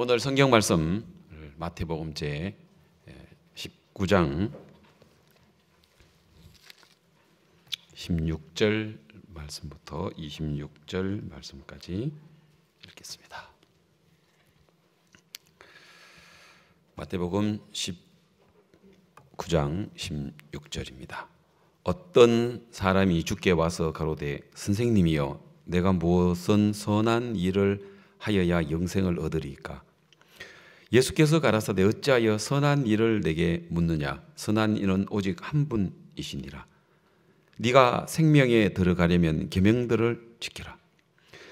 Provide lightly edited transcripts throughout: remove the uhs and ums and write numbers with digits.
오늘 성경 말씀 마태복음 제 19장 16절 말씀부터 26절 말씀까지 읽겠습니다. 마태복음 19장 16절입니다. 어떤 사람이 주께 와서 가로되 선생님이여 내가 무엇은 선한 일을 하여야 영생을 얻으리이까? 예수께서 가라사대 어찌하여 선한 일을 내게 묻느냐? 선한 이는 오직 한 분이시니라. 네가 생명에 들어가려면 계명들을 지키라.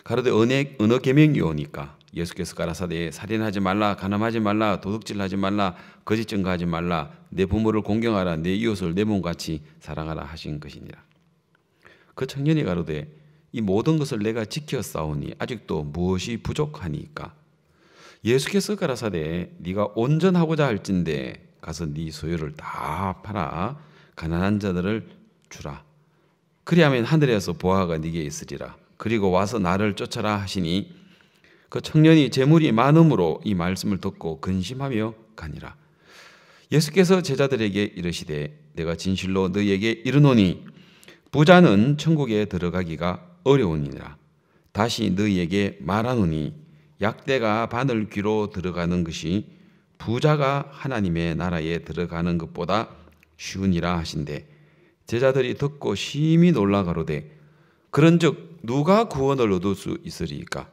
가로되 어느 계명이오니까? 예수께서 가라사대 살인하지 말라, 간음하지 말라, 도둑질하지 말라, 거짓 증거하지 말라, 내 부모를 공경하라, 내 이웃을 내 몸같이 사랑하라 하신 것이니라. 그 청년이 가로되 이 모든 것을 내가 지켰사오니 아직도 무엇이 부족하니까? 예수께서 가라사대 네가 온전하고자 할진대 가서 네 소유를 다 팔아 가난한 자들을 주라. 그리하면 하늘에서 보화가 네게 있으리라. 그리고 와서 나를 쫓아라 하시니 그 청년이 재물이 많음으로 이 말씀을 듣고 근심하며 가니라. 예수께서 제자들에게 이르시되 내가 진실로 너희에게 이르노니 부자는 천국에 들어가기가 어려우니라. 다시 너희에게 말하노니 약대가 바늘 귀로 들어가는 것이 부자가 하나님의 나라에 들어가는 것보다 쉬우니라 하신대 제자들이 듣고 심히 놀라 가로되 그런즉 누가 구원을 얻을 수 있으리이까?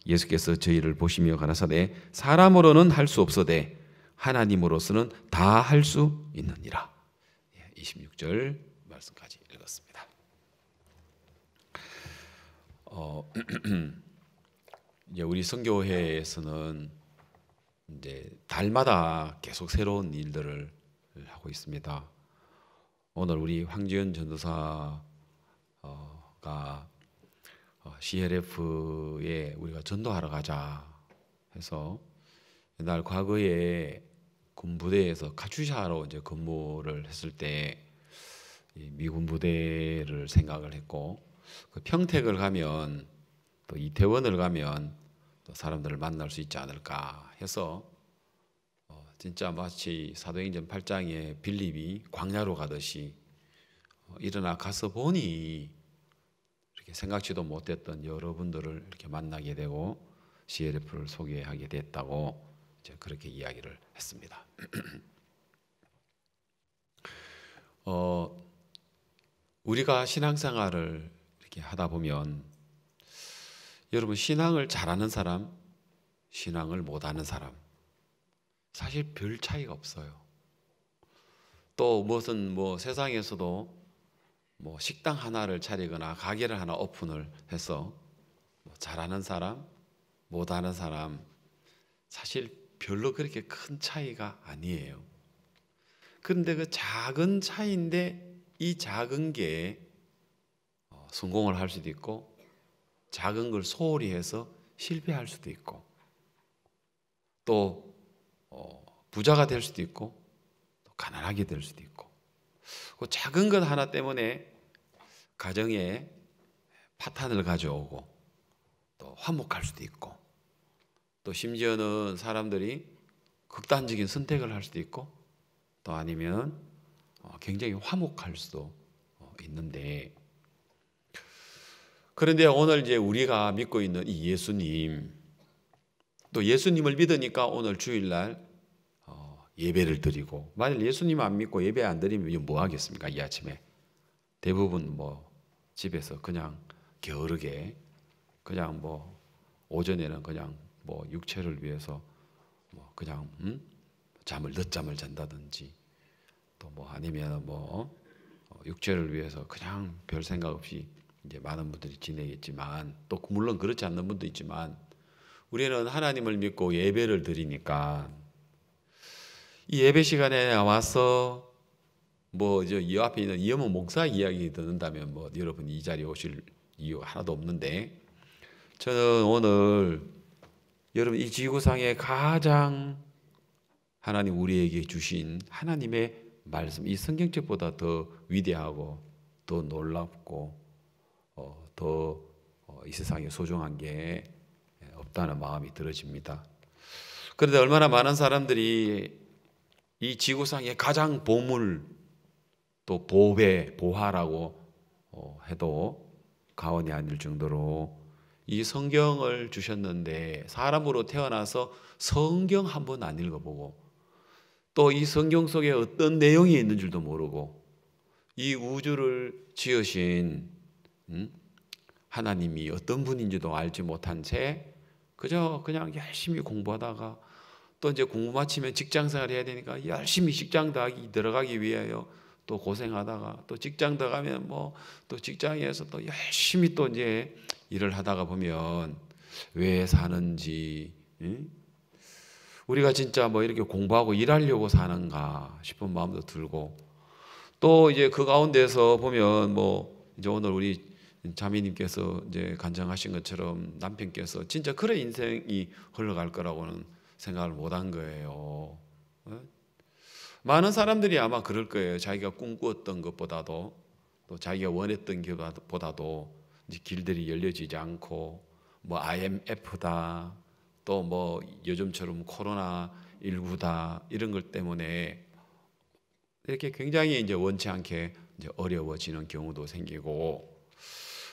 예수께서 저희를 보시며 가라사대 사람으로는 할 수 없으되 하나님으로서는 다 할 수 있느니라. 26절 말씀까지 읽었습니다. 이제 우리 선교회에서는 이제 달마다 계속 새로운 일들을 하고 있습니다. 오늘 우리 황지연 전도사가 CLF에 우리가 전도하러 가자 해서 옛날 과거에 군부대에서 카츄샤로 이제 근무를 했을 때 미군 부대를 생각을 했고 그 평택을 가면 또 이태원을 가면 또 사람들을 만날 수 있지 않을까 해서 진짜 마치 사도행전 8장에 빌립이 광야로 가듯이 일어나 가서 보니 이렇게 생각지도 못했던 여러분들을 이렇게 만나게 되고 CLF를 소개하게 됐다고 이제 그렇게 이야기를 했습니다. 우리가 신앙생활을 이렇게 하다 보면 여러분 신앙을 잘하는 사람, 신앙을 못하는 사람 사실 별 차이가 없어요. 또 무슨 세상에서도 식당 하나를 차리거나 가게를 하나 오픈을 해서 잘하는 사람, 못하는 사람 사실 별로 그렇게 큰 차이가 아니에요. 그런데 그 작은 차이인데 이 작은 게 성공을 할 수도 있고 작은 걸 소홀히 해서 실패할 수도 있고 또 부자가 될 수도 있고 또 가난하게 될 수도 있고 그 작은 것 하나 때문에 가정에 파탄을 가져오고 또 화목할 수도 있고 또 심지어는 사람들이 극단적인 선택을 할 수도 있고 또 아니면 굉장히 화목할 수도 있는데 그런데 오늘 이제 우리가 믿고 있는 이 예수님 또 예수님을 믿으니까 오늘 주일날 예배를 드리고 만약 예수님 안 믿고 예배 안 드리면 뭐 하겠습니까? 이 아침에 대부분 집에서 그냥 게으르게 그냥 오전에는 그냥 육체를 위해서 그냥 늦잠을 잔다든지 또 아니면 육체를 위해서 그냥 별 생각 없이 이제 많은 분들이 지내겠지만 또 물론 그렇지 않는 분도 있지만 우리는 하나님을 믿고 예배를 드리니까 이 예배 시간에 와서 이 앞에 있는 이영호 목사 이야기 듣는다면 여러분 이 자리에 오실 이유가 하나도 없는데 저는 오늘 여러분 이 지구상에 가장 하나님 우리에게 주신 하나님의 말씀 이 성경책보다 더 위대하고 더 놀랍고 더 이 세상에 소중한 게 없다는 마음이 들어집니다. 그런데 얼마나 많은 사람들이 이 지구상의 가장 보물, 또 보배, 보화라고 해도 과언이 아닐 정도로 이 성경을 주셨는데 사람으로 태어나서 성경 한 번 안 읽어보고 또 이 성경 속에 어떤 내용이 있는 줄도 모르고 이 우주를 지으신 하나님이 어떤 분인지도 알지 못한 채 그저 그냥 열심히 공부하다가 또 이제 공부 마치면 직장 생활 해야 되니까 열심히 직장 들어가기 위하여 또 고생하다가 또 직장 들어가면 뭐 또 직장에서 또 열심히 또 이제 일을 하다가 보면 왜 사는지, 우리가 진짜 뭐 이렇게 공부하고 일하려고 사는가 싶은 마음도 들고 또 이제 그 가운데서 보면 뭐 이제 오늘 우리 자매님께서 이제 간증하신 것처럼 남편께서 진짜 그런 인생이 흘러갈 거라고는 생각을 못한 거예요. 많은 사람들이 아마 그럴 거예요. 자기가 꿈꾸었던 것보다도 또 자기가 원했던 것보다도 이제 길들이 열려지지 않고 뭐 IMF다 또 뭐 요즘처럼 코로나19다 이런 것 때문에 이렇게 굉장히 이제 원치 않게 이제 어려워지는 경우도 생기고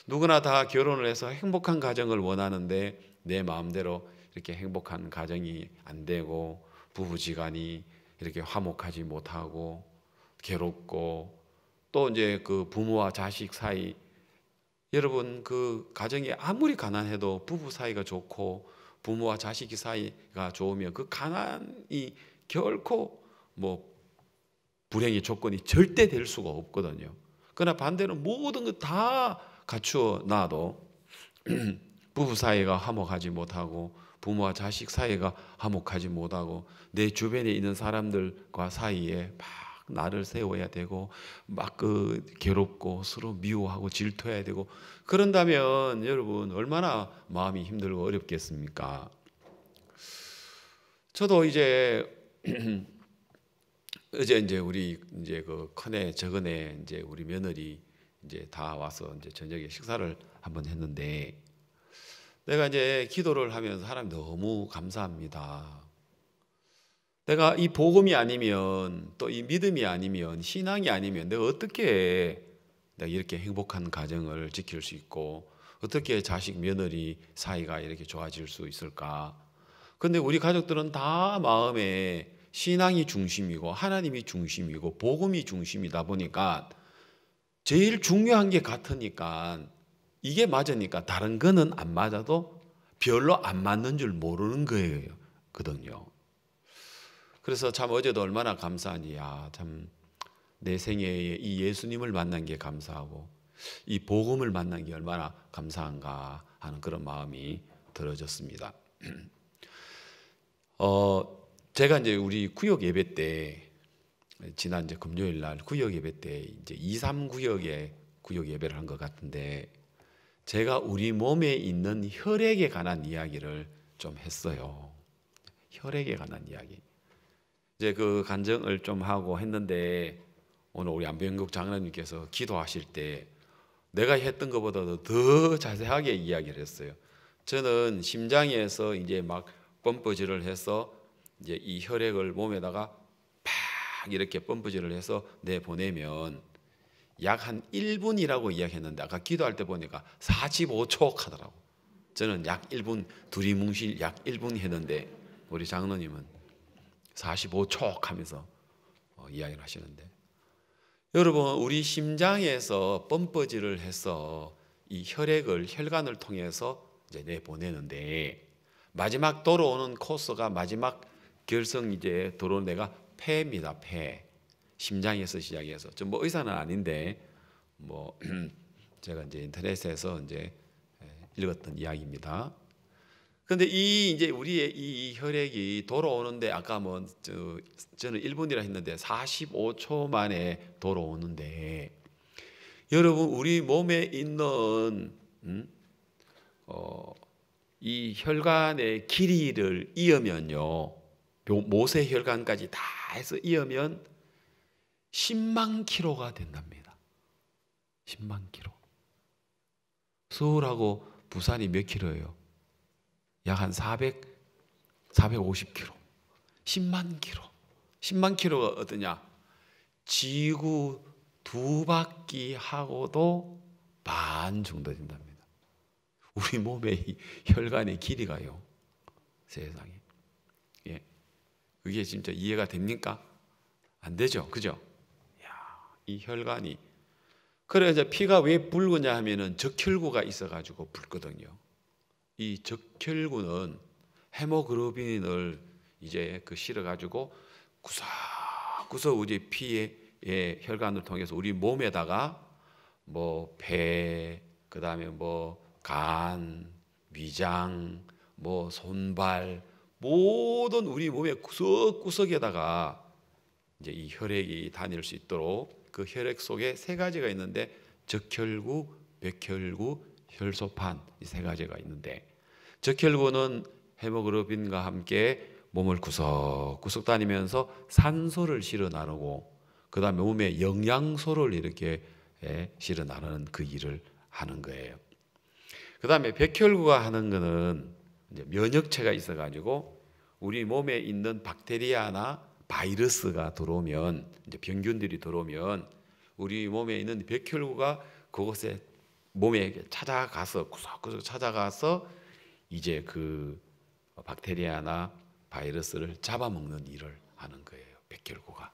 누구나 다 결혼을 해서 행복한 가정을 원하는데 내 마음대로 이렇게 행복한 가정이 안 되고 부부지간이 이렇게 화목하지 못하고 괴롭고 또 이제 그 부모와 자식 사이 여러분 그 가정이 아무리 가난해도 부부 사이가 좋고 부모와 자식 사이가 좋으면 그 가난이 결코 뭐 불행의 조건이 절대 될 수가 없거든요. 그러나 반대로 모든 것 다 갖추어 놔도 부부 사이가 화목하지 못하고 부모와 자식 사이가 화목하지 못하고 내 주변에 있는 사람들과 사이에 막 나를 세워야 되고 막 그 괴롭고 서로 미워하고 질투해야 되고 그런다면 여러분 얼마나 마음이 힘들고 어렵겠습니까? 저도 이제 어제 이제 우리 이제 그 큰애 저근애 이제 우리 며느리 이제 다 와서 이제 저녁에 식사를 한번 했는데 내가 이제 기도를 하면서 하나님 너무 감사합니다. 내가 이 복음이 아니면 또 이 믿음이 아니면 신앙이 아니면 내가 어떻게 내가 이렇게 행복한 가정을 지킬 수 있고 어떻게 자식 며느리 사이가 이렇게 좋아질 수 있을까? 근데 우리 가족들은 다 마음에 신앙이 중심이고 하나님이 중심이고 복음이 중심이다 보니까 제일 중요한 게 같으니까 이게 맞으니까 다른 거는 안 맞아도 별로 안 맞는 줄 모르는 거거든요. 그래서 참 어제도 얼마나 감사하니 참 내 생애에 이 예수님을 만난 게 감사하고 이 복음을 만난 게 얼마나 감사한가 하는 그런 마음이 들어졌습니다. 제가 이제 우리 구역 예배 때 지난 이제 금요일 날 구역 예배 때 이제 2, 3구역에 구역 예배를 한 것 같은데 제가 우리 몸에 있는 혈액에 관한 이야기를 좀 했어요. 혈액에 관한 이야기. 이제 그 간증을 좀 하고 했는데 오늘 우리 안병국 장로님께서 기도하실 때 내가 했던 것보다도 더 자세하게 이야기를 했어요. 저는 심장에서 이제 막 펌프질을 해서 이제 이 혈액을 몸에다가 팍 이렇게 펌프질을 해서 내보내면 약 한 1분이라고 이야기했는데 아까 기도할 때 보니까 45초 하더라고. 저는 약 1분 두리뭉실 약 1분 했는데 우리 장로님은 45초 하면서 이야기를 하시는데 여러분 우리 심장에서 펌프질을 해서 이 혈관을 통해서 이제 내보내는데 마지막 돌아오는 코스가 마지막 결성 이제 도로 내가 폐입니다. 폐. 심장에서 시작해서 저 뭐 의사는 아닌데 뭐 제가 이제 인터넷에서 이제 읽었던 이야기입니다. 그런데 이 이제 우리의 이 혈액이 돌아오는데 아까 뭐 저는 1분이라 했는데 45초 만에 돌아오는데 여러분 우리 몸에 있는 이 혈관의 길이를 이으면요 모세 혈관까지 다 해서 이으면 10만 킬로가 된답니다. 10만 킬로. 서울하고 부산이 몇 킬로예요? 약 한 450km, 10만 km. 10만 km가 어떠냐? 지구 2바퀴 하고도 반 정도 된답니다. 우리 몸의 혈관의 길이가요. 세상에. 예. 그게 진짜 이해가 됩니까? 안 되죠. 그죠? 야, 이 혈관이. 그래서 피가 왜 붉으냐 하면은 적혈구가 있어가지고 붉거든요. 이 적혈구는 헤모글로빈을 이제 실어가지고 구석구석 우리 피의 혈관을 통해서 우리 몸에다가 뭐 폐, 그 다음에 뭐 간, 위장, 뭐 손발, 모든 우리 몸의 구석구석에다가 이제 이 혈액이 다닐 수 있도록 그 혈액 속에 세 가지가 있는데 적혈구, 백혈구, 혈소판 이 세 가지가 있는데 적혈구는 헤모글로빈과 함께 몸을 구석구석 다니면서 산소를 실어 나르고 그 다음에 몸에 영양소를 이렇게 실어 나르는 그 일을 하는 거예요. 그 다음에 백혈구가 하는 거는 이제 면역체가 있어가지고 우리 몸에 있는 박테리아나 바이러스가 들어오면 이제 병균들이 들어오면 우리 몸에 있는 백혈구가 그곳에 몸에 찾아가서 구석구석 찾아가서 이제 그 박테리아나 바이러스를 잡아먹는 일을 하는 거예요. 백혈구가.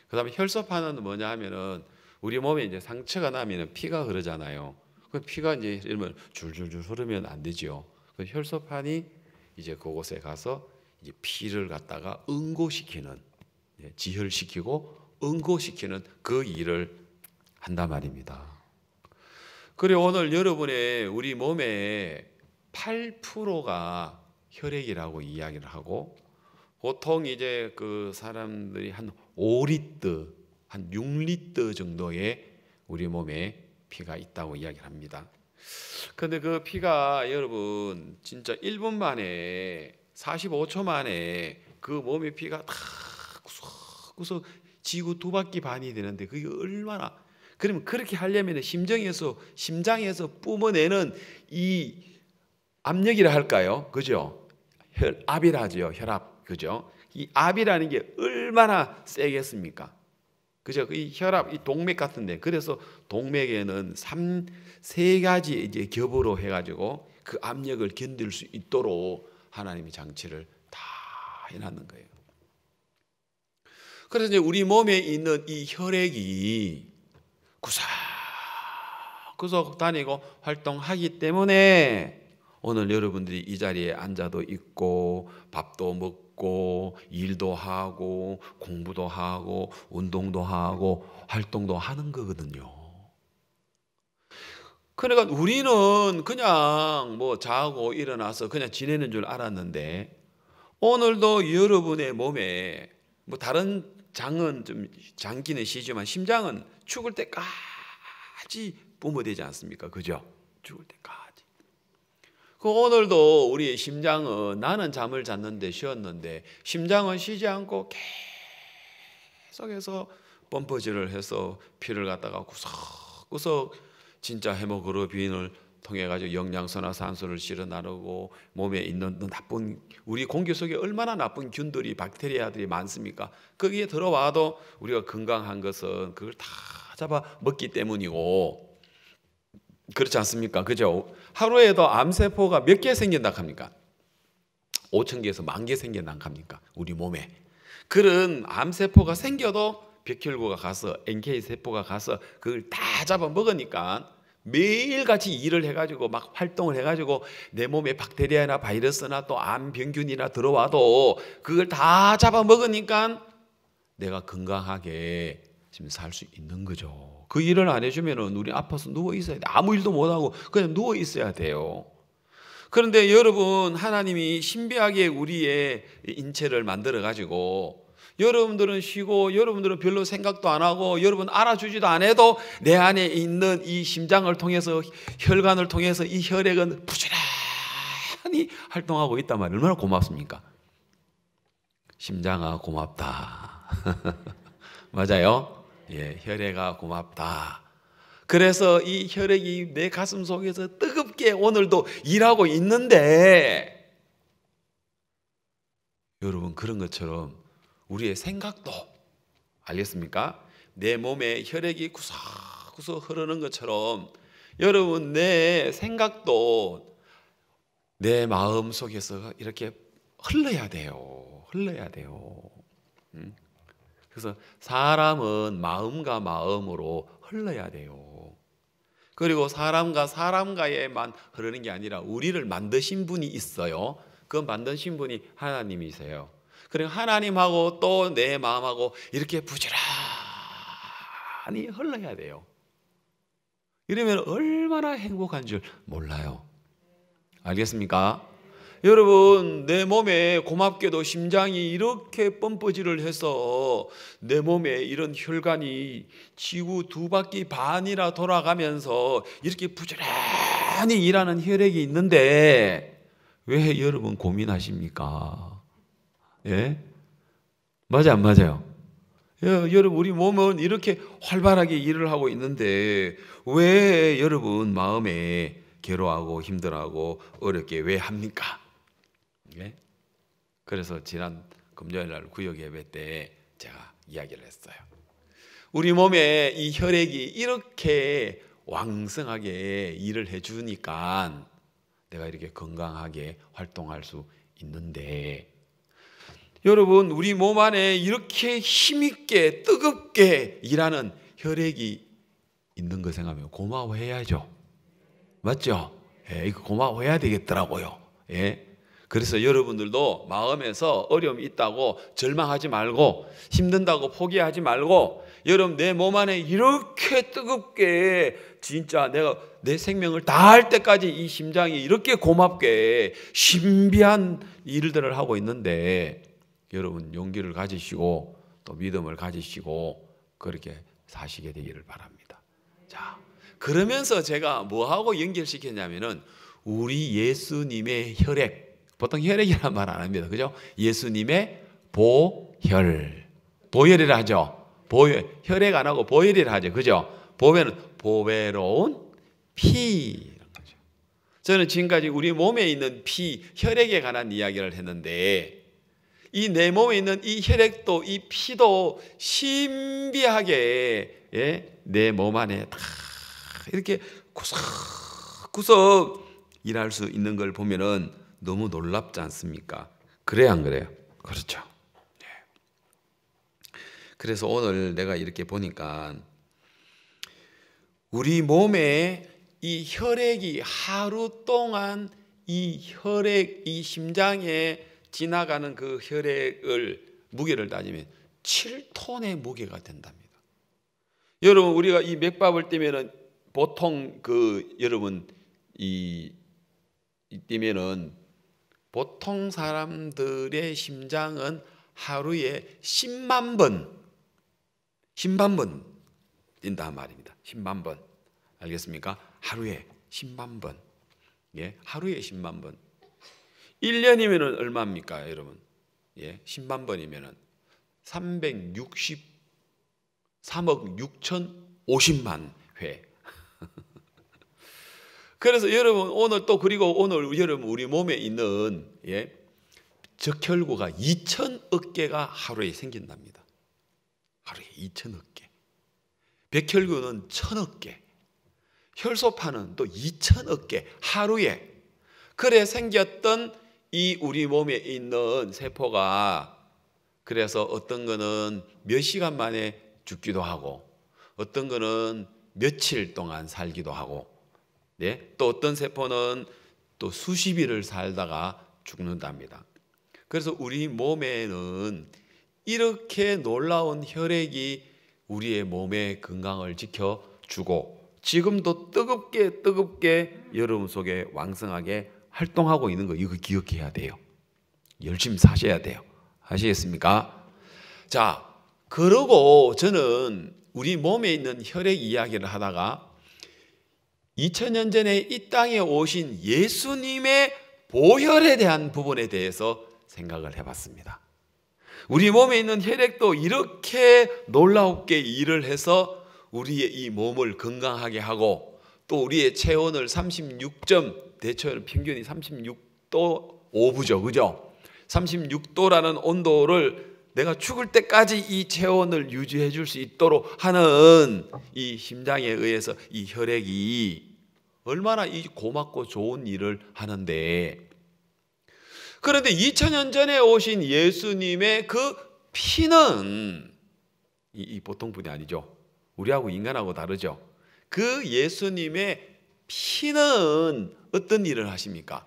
그다음에 혈소판은 뭐냐 하면은 우리 몸에 이제 상처가 나면은 피가 흐르잖아요. 그 피가 이제 이러면 줄줄줄 흐르면 안 되죠. 그 혈소판이 이제 그곳에 가서 이제 피를 갖다가 응고시키는, 지혈시키고 응고시키는 그 일을 한단 말입니다. 그리고 오늘 여러분의 우리 몸의 8%가 혈액이라고 이야기를 하고 보통 이제 그 사람들이 한 5리터, 한 6리터 정도의 우리 몸에 피가 있다고 이야기를 합니다. 그런데 그 피가 여러분 진짜 1분 만에 45초 만에 그 몸의 피가 다 구석구석 지구 2바퀴 반이 되는데 그게 얼마나 그러면 그렇게 하려면 심장에서 뿜어내는 이 압력이라 할까요? 그죠? 혈압이라 하죠. 혈압. 그죠? 이 압이라는 게 얼마나 세겠습니까? 그죠? 이 혈압, 이 동맥 같은데 그래서 동맥에는 세 가지 이제 겹으로 해가지고 그 압력을 견딜 수 있도록 하나님이 장치를 다 해놨는 거예요. 그래서 이제 우리 몸에 있는 이 혈액이 구석구석 다니고 활동하기 때문에 오늘 여러분들이 이 자리에 앉아도 있고 밥도 먹고 일도 하고 공부도 하고 운동도 하고 활동도 하는 거거든요. 그러니까 우리는 그냥 뭐 자고 일어나서 그냥 지내는 줄 알았는데 오늘도 여러분의 몸에 뭐 다른 장은 좀 장기는 쉬지만 심장은 죽을 때까지 뿜어대지 않습니까? 그죠? 죽을 때까지. 그 오늘도 우리의 심장은 나는 잠을 잤는데 쉬었는데 심장은 쉬지 않고 계속해서 펌프질을 해서 피를 갖다가 구석구석 진짜 헤모글로빈을 통해 가지고 영양소나 산소를 실어 나르고 몸에 있는 나쁜 우리 공기 속에 얼마나 나쁜 균들이 박테리아들이 많습니까? 거기에 들어와도 우리가 건강한 것은 그걸 다 잡아 먹기 때문이고 그렇지 않습니까? 그죠? 하루에도 암세포가 몇 개 생긴다 합니까? 5,000개에서 10,000개 생긴다 합니까? 우리 몸에. 그런 암세포가 생겨도 백혈구가 가서 NK세포가 가서 그걸 다 잡아먹으니까 매일같이 일을 해가지고 막 활동을 해가지고 내 몸에 박테리아나 바이러스나 또 암병균이나 들어와도 그걸 다 잡아먹으니까 내가 건강하게 지금 살 수 있는 거죠. 그 일을 안 해주면 우리 아파서 누워 있어야 돼. 아무 일도 못하고 그냥 누워 있어야 돼요. 그런데 여러분 하나님이 신비하게 우리의 인체를 만들어 가지고 여러분들은 쉬고 여러분들은 별로 생각도 안 하고 여러분 알아주지도 안 해도 내 안에 있는 이 심장을 통해서 혈관을 통해서 이 혈액은 부지런히 활동하고 있단 말이에요. 얼마나 고맙습니까? 심장아 고맙다. 맞아요? 예, 혈액아 고맙다. 그래서 이 혈액이 내 가슴 속에서 뜨겁게 오늘도 일하고 있는데 여러분 그런 것처럼 우리의 생각도 알겠습니까? 내 몸에 혈액이 구석구석 흐르는 것처럼 여러분 내 생각도 내 마음 속에서 이렇게 흘러야 돼요. 흘러야 돼요. 그래서 사람은 마음과 마음으로 흘러야 돼요. 그리고 사람과 사람과에만 흐르는 게 아니라 우리를 만드신 분이 있어요. 그 만드신 분이 하나님이세요. 그리고 하나님하고 또 내 마음하고 이렇게 부지런히 흘러야 돼요. 이러면 얼마나 행복한 줄 몰라요. 알겠습니까? 여러분 내 몸에 고맙게도 심장이 이렇게 펌프질을 해서 내 몸에 이런 혈관이 지구 2바퀴 반이나 돌아가면서 이렇게 부지런히 일하는 혈액이 있는데 왜 여러분 고민하십니까? 예? 맞아 안 맞아요? 여러분 우리 몸은 이렇게 활발하게 일을 하고 있는데 왜 여러분 마음에 괴로워하고 힘들어하고 어렵게 왜 합니까? 예? 그래서 지난 금요일 날 구역 예배 때 제가 이야기를 했어요. 우리 몸에 이 혈액이 이렇게 왕성하게 일을 해주니까 내가 이렇게 건강하게 활동할 수 있는데 여러분 우리 몸 안에 이렇게 힘있게 뜨겁게 일하는 혈액이 있는 거 생각하면 고마워해야죠. 맞죠? 예, 이거 고마워해야 되겠더라고요. 예. 그래서 여러분들도 마음에서 어려움이 있다고 절망하지 말고 힘든다고 포기하지 말고 여러분 내 몸 안에 이렇게 뜨겁게 진짜 내가 내 생명을 다할 때까지 이 심장이 이렇게 고맙게 신비한 일들을 하고 있는데 여러분 용기를 가지시고 또 믿음을 가지시고 그렇게 사시게 되기를 바랍니다. 자, 그러면서 제가 뭐하고 연결시켰냐면은 우리 예수님의 혈액, 보통 혈액이란 말 안 합니다. 그죠? 예수님의 보혈. 보혈이라 하죠. 보혈. 혈액 안 하고 보혈이라 하죠. 그죠? 보혈은 보배로운 피. 저는 지금까지 우리 몸에 있는 피, 혈액에 관한 이야기를 했는데 이 내 몸에 있는 이 혈액도 이 피도 신비하게 예? 내 몸 안에 다 이렇게 구석구석 일할 수 있는 걸 보면은 너무 놀랍지 않습니까? 그래요, 안 그래요? 그렇죠. 네. 그래서 오늘 내가 이렇게 보니까 우리 몸에 이 혈액이 하루 동안 이 혈액, 이 심장에 지나가는 그 혈액을 무게를 따지면 7톤의 무게가 된답니다. 여러분 우리가 이 맥박을 떼면은 보통 여러분 뛰면은 보통 사람들의 심장은 하루에 10만 번 뛴다 말입니다. 10만 번. 알겠습니까? 하루에 10만 번. 예, 하루에 10만 번. 1년이면은 얼마입니까, 여러분? 예, 10만 번이면은 363억 6,050만 회. 그래서 여러분 오늘 또 그리고 오늘 여러분 우리 몸에 있는 예, 적혈구가 2,000억 개가 하루에 생긴답니다. 하루에 2,000억 개. 백혈구는 1,000억 개. 혈소판은 또 2,000억 개 하루에. 그래 생겼던 이 우리 몸에 있는 세포가 그래서 어떤 거는 몇 시간 만에 죽기도 하고 어떤 거는 며칠 동안 살기도 하고 네? 또 어떤 세포는 또 수십 일을 살다가 죽는답니다. 그래서 우리 몸에는 이렇게 놀라운 혈액이 우리의 몸의 건강을 지켜주고 지금도 뜨겁게 여러분 속에 왕성하게 활동하고 있는 거 이거 기억해야 돼요. 열심히 사셔야 돼요. 아시겠습니까? 자, 그러고 저는 우리 몸에 있는 혈액 이야기를 하다가 2000년 전에 이 땅에 오신 예수님의 보혈에 대한 부분에 대해서 생각을 해봤습니다. 우리 몸에 있는 혈액도 이렇게 놀랍게 일을 해서 우리의 이 몸을 건강하게 하고 또 우리의 체온을 36점, 대체온 평균이 36도 5부죠. 그죠? 36도라는 온도를 내가 죽을 때까지 이 체온을 유지해 줄 수 있도록 하는 이 심장에 의해서 이 혈액이 얼마나 이 고맙고 좋은 일을 하는데, 그런데 2000년 전에 오신 예수님의 그 피는 이 보통 분이 아니죠. 우리하고 인간하고 다르죠. 그 예수님의 피는 어떤 일을 하십니까?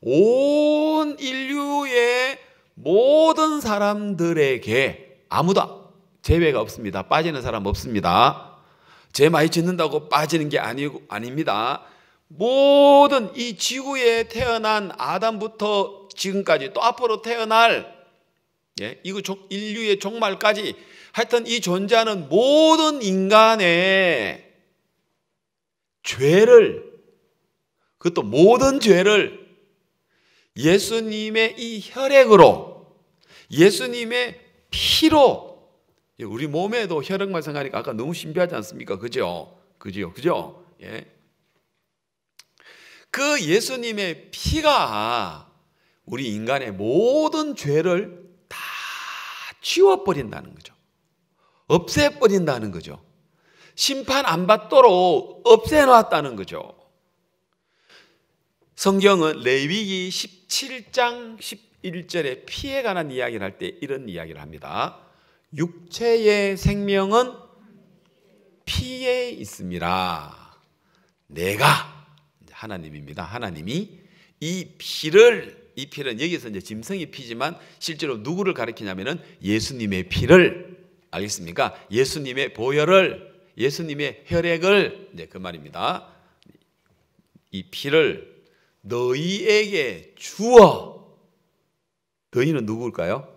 온 인류의 모든 사람들에게 아무도 제외가 없습니다. 빠지는 사람 없습니다. 죄 많이 짓는다고 빠지는 게 아닙니다. 모든 이 지구에 태어난 아담부터 지금까지 또 앞으로 태어날 이거 인류의 종말까지 하여튼 이 존재하는 모든 인간의 죄를, 그것도 모든 죄를 예수님의 이 혈액으로, 예수님의 피로, 우리 몸에도 혈액만 생각하니까 아까 너무 신비하지 않습니까? 그죠? 예. 그 예수님의 피가 우리 인간의 모든 죄를 다 지워버린다는 거죠. 없애버린다는 거죠. 심판 안 받도록 없애놨다는 거죠. 성경은 레위기 17장 11절에 피에 관한 이야기를 할 때 이런 이야기를 합니다. 육체의 생명은 피에 있습니다. 내가, 하나님입니다. 하나님이 이 피는 여기서 이제 짐승의 피지만 실제로 누구를 가리키냐면은 예수님의 피를, 알겠습니까? 예수님의 보혈을, 예수님의 혈액을, 이제 그 말입니다. 이 피를 너희에게 주어. 너희는 누구일까요?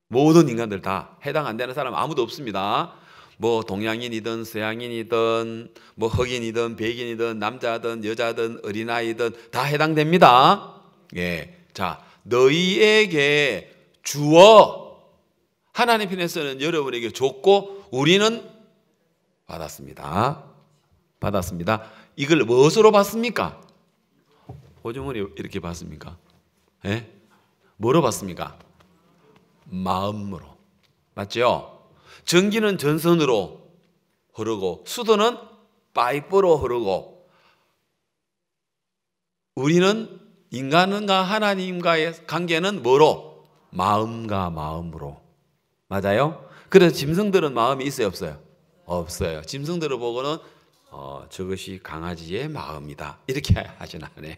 모든 인간들 다, 해당 안 되는 사람 아무도 없습니다. 뭐 동양인이든 서양인이든 뭐 흑인이든 백인이든 남자든 여자든 어린아이든 다 해당됩니다. 예. 자, 너희에게 주어. 하나님 편에서는 여러분에게 줬고 우리는 받았습니다. 이걸 무엇으로 받습니까? 호주머니 이렇게 받습니까? 예? 뭐로 받습니까? 마음으로. 맞죠? 전기는 전선으로 흐르고 수도는 파이프로 흐르고, 우리는 인간과 하나님과의 관계는 뭐로? 마음과 마음으로. 맞아요? 그래서 짐승들은 마음이 있어요, 없어요? 없어요. 짐승들을 보고는 저것이 강아지의 마음이다 이렇게 하진 않아요.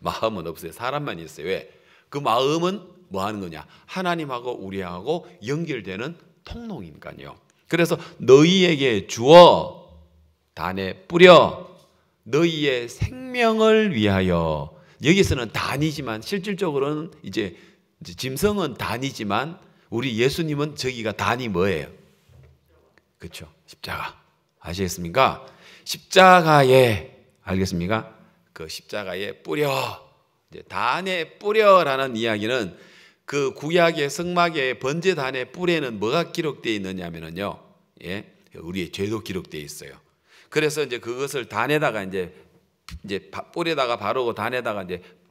마음은 없어요. 사람만 있어요. 왜? 그 마음은 뭐 하는 거냐? 하나님하고 우리하고 연결되는 통로니까요. 그래서 너희에게 주어 단에 뿌려 너희의 생명을 위하여. 여기서는 단이지만 실질적으로는 이제 짐승은 단이지만 우리 예수님은 저기가 단이 뭐예요? 그렇죠? 십자가. 아시겠습니까? 십자가에, 알겠습니까? 그 십자가에 뿌려. 이제 단에 뿌려라는 이야기는 그 구약의 성막의 번제단의 뿔에는 뭐가 기록되어 있느냐면요, 예, 우리의 죄도 기록되어 있어요. 그래서 이제 그것을 단에다가 이제 뿔에다가 바르고 단에다가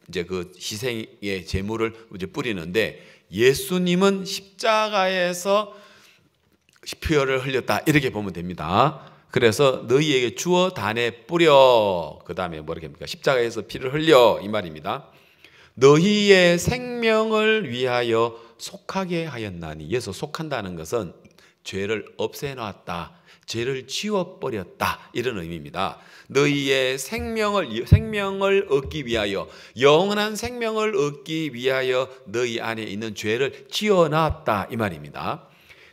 이제 그 희생의 제물을 이제 뿌리는데, 예수님은 십자가에서 피를 흘렸다 이렇게 보면 됩니다. 그래서 너희에게 주어 단에 뿌려, 그 다음에 뭐라고 합니까? 십자가에서 피를 흘려 이 말입니다. 너희의 생명을 위하여 속하게 하였나니. 여기서 속한다는 것은 죄를 없애놨다, 죄를 지워버렸다 이런 의미입니다. 너희의 생명을 얻기 위하여, 영원한 생명을 얻기 위하여 너희 안에 있는 죄를 지워놨다 이 말입니다.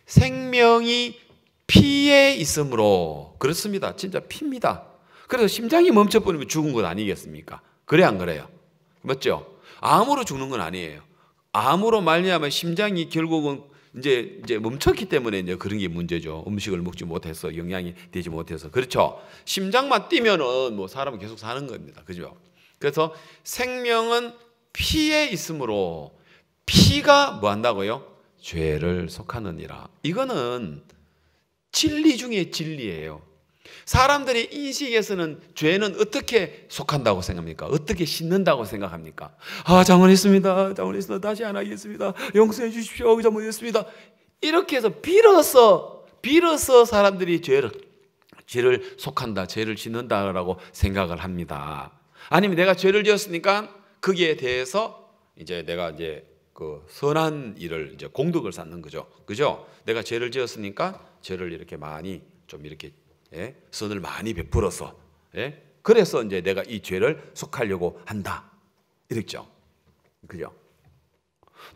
생명이 피에 있으므로. 그렇습니다. 진짜 피입니다. 그래서 심장이 멈춰버리면 죽은 것 아니겠습니까? 그래 안 그래요? 맞죠? 암으로 죽는 건 아니에요. 암으로 말미암아 심장이 결국은 이제 멈췄기 때문에 이제 그런 게 문제죠. 음식을 먹지 못해서, 영양이 되지 못해서. 그렇죠? 심장만 뛰면은 뭐 사람은 계속 사는 겁니다. 그죠? 그래서 생명은 피에 있으므로, 피가 뭐 한다고요? 죄를 속하느니라. 이거는 진리 중에 진리예요. 사람들의 인식에서는 죄는 어떻게 속한다고 생각합니까? 어떻게 씻는다고 생각합니까? 잘못했습니다. 다시 안 하겠습니다. 용서해 주십시오. 잘못했습니다. 이렇게 해서 빌어서 사람들이 죄를 속한다, 죄를 짓는다라고 생각을 합니다. 아니면 내가 죄를 지었으니까 거기에 대해서 이제 내가 이제 그 선한 일을 이제 공덕을 쌓는 거죠. 그죠? 내가 죄를 지었으니까 죄를 이렇게 많이 좀 이렇게 선을 많이 베풀어서 그래서 이제 내가 이 죄를 속하려고 한다. 이랬죠. 그죠?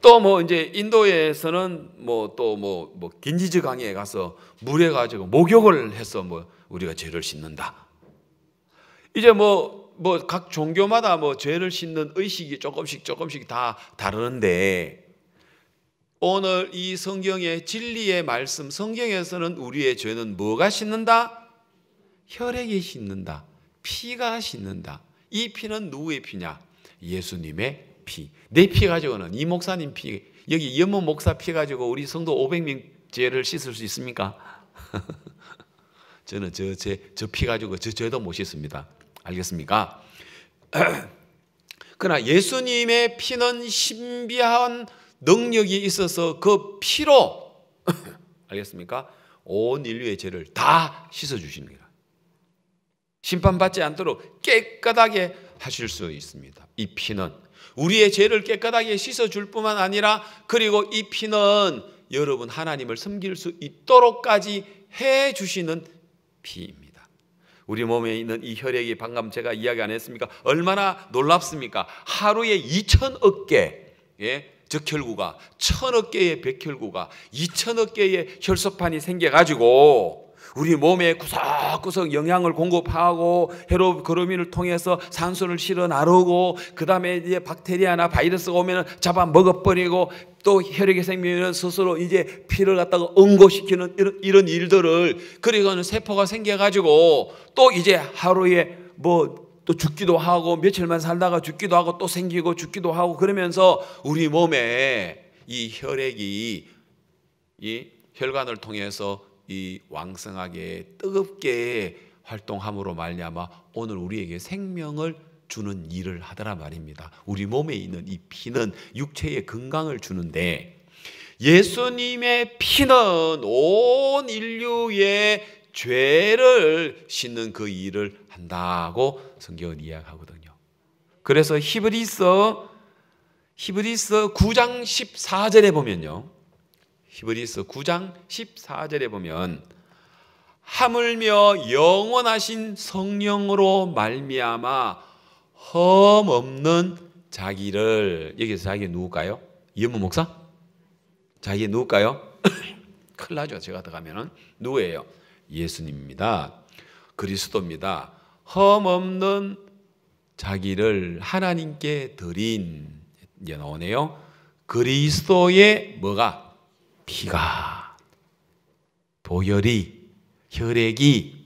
또 뭐 이제 인도에서는 뭐 긴지즈 강에 가서 물에 가지고 목욕을 해서 뭐 우리가 죄를 씻는다. 이제 뭐 각 종교마다 뭐 죄를 씻는 의식이 조금씩 다 다르는데 오늘 이 성경의 진리의 말씀, 성경에서는 우리의 죄는 뭐가 씻는다? 혈액이 씻는다. 피가 씻는다. 이 피는 누구의 피냐? 예수님의 피. 내 피 가지고는 이 목사님 피, 여기 연못 목사 피 가지고 우리 성도 500명 죄를 씻을 수 있습니까? 저는 저 피 가지고 저 죄도 못 씻습니다. 알겠습니까? 그러나 예수님의 피는 신비한 능력이 있어서 그 피로 알겠습니까? 온 인류의 죄를 다 씻어주시는 거예요. 심판받지 않도록 깨끗하게 하실 수 있습니다. 이 피는 우리의 죄를 깨끗하게 씻어줄 뿐만 아니라 그리고 이 피는 여러분 하나님을 섬길 수 있도록까지 해주시는 피입니다. 우리 몸에 있는 이 혈액이 방금 제가 이야기 안 했습니까? 얼마나 놀랍습니까? 하루에 2천억 개 적혈구가 1,000억 개의 백혈구가 2,000억 개의 혈소판이 생겨가지고 우리 몸에 구석구석 영양을 공급하고 헤모글로빈을 통해서 산소를 실어 나르고 그 다음에 이제 박테리아나 바이러스가 오면 잡아 먹어버리고 또 혈액이 생기면 스스로 이제 피를 갖다가 응고시키는 이런 일들을 그리고는 세포가 생겨가지고 또 이제 하루에 또 죽기도 하고 며칠만 살다가 죽기도 하고 또 생기고 죽기도 하고 그러면서 우리 몸에 이 혈액이 이 혈관을 통해서 이 왕성하게 뜨겁게 활동함으로 말미암아 오늘 우리에게 생명을 주는 일을 하더라 말입니다. 우리 몸에 있는 이 피는 육체의 건강을 주는데 예수님의 피는 온 인류의 죄를 씻는 그 일을 한다고 성경은 이야기하거든요. 그래서 히브리서 9장 14절에 보면요. 히브리서 9장 14절에 보면 하물며 영원하신 성령으로 말미암아 흠없는 자기를 여기서 자기 누굴까요? 이현무 목사? 자기 누굴까요? 큰일 나죠. 제가 들어가면은 누구예요? 예수님입니다. 그리스도입니다. 흠없는 자기를 하나님께 드린 이제 나오네요. 그리스도의 뭐가? 피가 보혈이 혈액이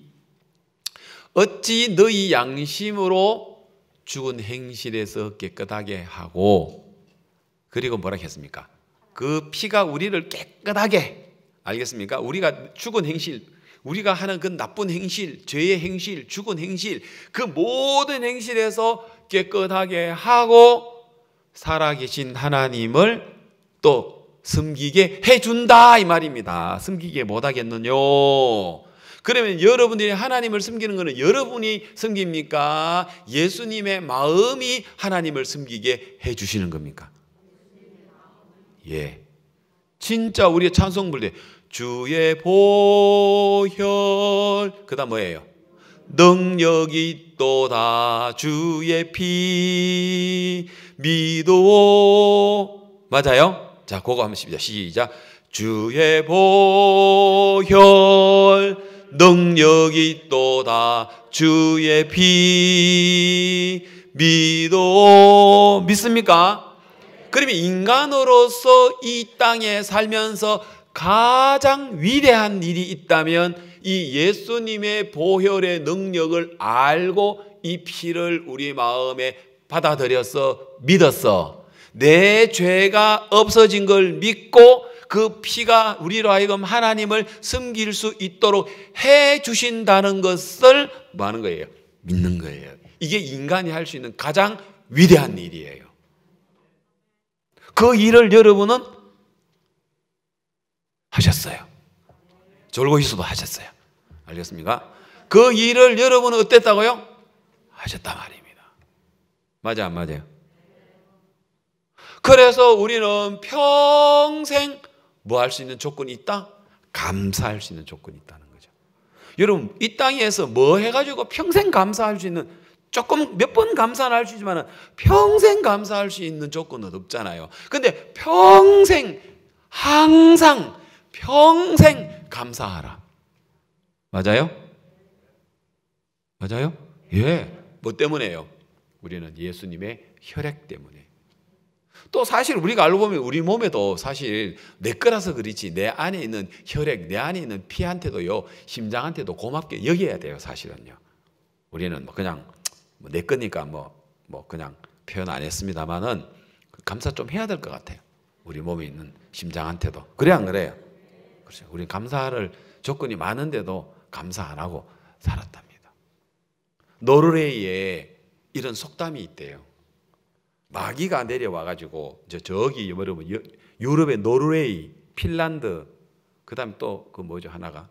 어찌 너희 양심으로 죽은 행실에서 깨끗하게 하고 그리고 뭐라 했습니까? 그 피가 우리를 깨끗하게 알겠습니까? 우리가 죽은 행실 우리가 하는 그 나쁜 행실 죄의 행실 죽은 행실 그 모든 행실에서 깨끗하게 하고 살아계신 하나님을 또 섬기게 해준다 이 말입니다. 섬기게 못하겠느냐? 그러면 여러분들이 하나님을 섬기는 것은 여러분이 섬깁니까? 예수님의 마음이 하나님을 섬기게 해주시는 겁니까? 예, 진짜 우리의 찬송 부를 때 주의 보혈 그 다음 뭐예요? 능력이 또다 주의 피 믿어 맞아요? 자, 그거 한번 시작. 주의 보혈 능력이 또다 주의 피 믿습니까? 그러면 인간으로서 이 땅에 살면서 가장 위대한 일이 있다면 이 예수님의 보혈의 능력을 알고 이 피를 우리 마음에 받아들여서 믿었어. 내 죄가 없어진 걸 믿고 그 피가 우리로 하여금 하나님을 섬길 수 있도록 해 주신다는 것을 뭐 하는 거예요? 믿는 거예요. 이게 인간이 할 수 있는 가장 위대한 일이에요. 그 일을 여러분은 하셨어요. 졸고 있어도 하셨어요. 알겠습니까? 그 일을 여러분은 어땠다고요? 하셨단 말입니다. 맞아, 안 맞아요? 그래서 우리는 평생 뭐 할 수 있는 조건이 있다? 감사할 수 있는 조건이 있다는 거죠. 여러분, 이 땅에서 뭐 해가지고 평생 감사할 수 있는, 조금 몇 번 감사는 할 수 있지만 평생 감사할 수 있는 조건은 없잖아요. 근데 평생, 항상, 평생 감사하라. 맞아요? 맞아요? 예. 뭐 때문에요? 우리는 예수님의 혈액 때문에. 또 사실 우리가 알고 보면 우리 몸에도 사실 내 거라서 그렇지 내 안에 있는 혈액, 내 안에 있는 피한테도요, 심장한테도 고맙게 여겨야 돼요, 사실은요. 우리는 뭐 그냥 내 거니까 뭐 그냥 표현 안 했습니다만은 감사 좀 해야 될 것 같아요. 우리 몸에 있는 심장한테도. 그래 안 그래요? 그렇죠. 우리 감사할 조건이 많은데도 감사 안 하고 살았답니다. 노르웨이에 이런 속담이 있대요. 마귀가 내려와가지고 저기 여러분 유럽의 노르웨이, 핀란드, 그다음 또 그 뭐죠 하나가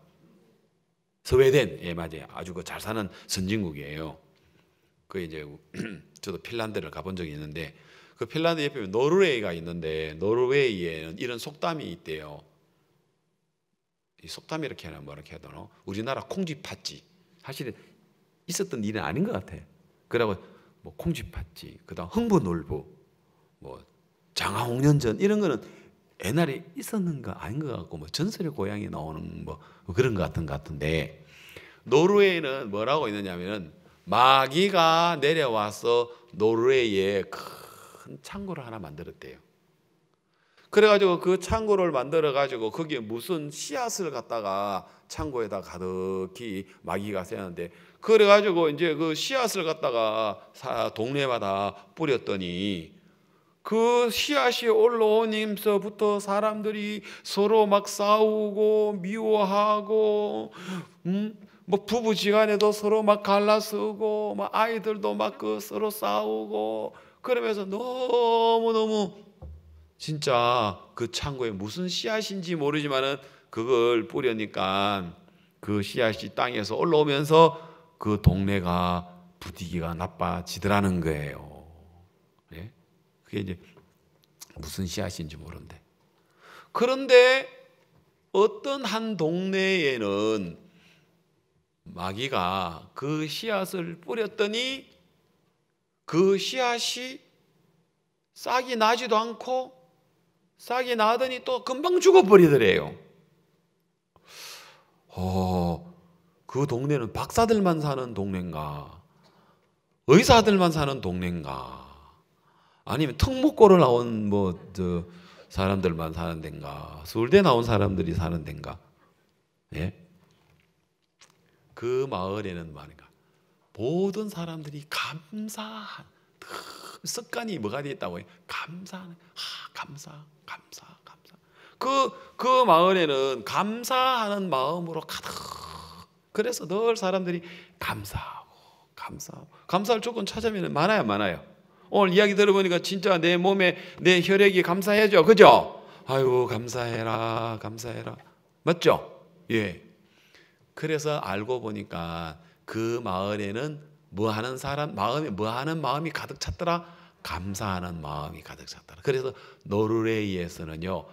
스웨덴, 예 맞아요. 아주 그 잘 사는 선진국이에요. 그 이제 저도 핀란드를 가본 적이 있는데 그 핀란드 옆에 노르웨이가 있는데 노르웨이에는 이런 속담이 있대요. 이 속담이 이렇게 하나 뭐 이렇게 하더노. 우리나라 콩쥐 팥쥐 사실은 있었던 일은 아닌 것 같아요. 그러고 뭐 콩쥐 팥쥐, 그다음 흥부놀부, 뭐 장화홍련전 이런 거는 옛날에 있었는 거 아닌 것 같고 뭐 전설의 고향에 나오는 뭐 그런 것 같은데 노르웨이는 뭐라고 있느냐면은 마귀가 내려와서 노르웨이에 큰 창고를 하나 만들었대요. 그래가지고 그 창고를 만들어가지고 거기에 무슨 씨앗을 갖다가 창고에다 가득히 마귀가 세웠는데 그래가지고 이제 그 씨앗을 갖다가 동네마다 뿌렸더니 그 씨앗이 올라오면서부터 사람들이 서로 막 싸우고 미워하고 뭐 부부지간에도 서로 막 갈라서고 막 아이들도 막 그 서로 싸우고 그러면서 너무너무 진짜 그 창고에 무슨 씨앗인지 모르지만은 그걸 뿌려니까 그 씨앗이 땅에서 올라오면서 그 동네가 분위기가 나빠지더라는 거예요. 예? 그게 이제 무슨 씨앗인지 모르는데. 그런데 어떤 한 동네에는 마귀가 그 씨앗을 뿌렸더니 그 씨앗이 싹이 나지도 않고 싹이 나더니 또 금방 죽어버리더래요. 그 동네는 박사들만 사는 동네인가? 의사들만 사는 동네인가? 아니면 특목고를 나온 사람들만 사는 데인가? 서울대 나온 사람들이 사는 데인가? 예? 그 마을에는 말인가? 모든 사람들이 감사한 습관이 뭐가 되어 있다고 해요? 감사하는 감사. 그 마을에는 감사하는 마음으로 가득. 그래서 늘 사람들이 감사할 조건 찾으면 많아요. 오늘 이야기 들어보니까 진짜 내 몸에 내 혈액이 감사해져, 그죠? 아유 감사해라. 맞죠? 예. 그래서 알고 보니까 그 마을에는 마음이 가득 찼더라? 감사하는 마음이 가득 찼더라. 그래서 노르웨이에서는요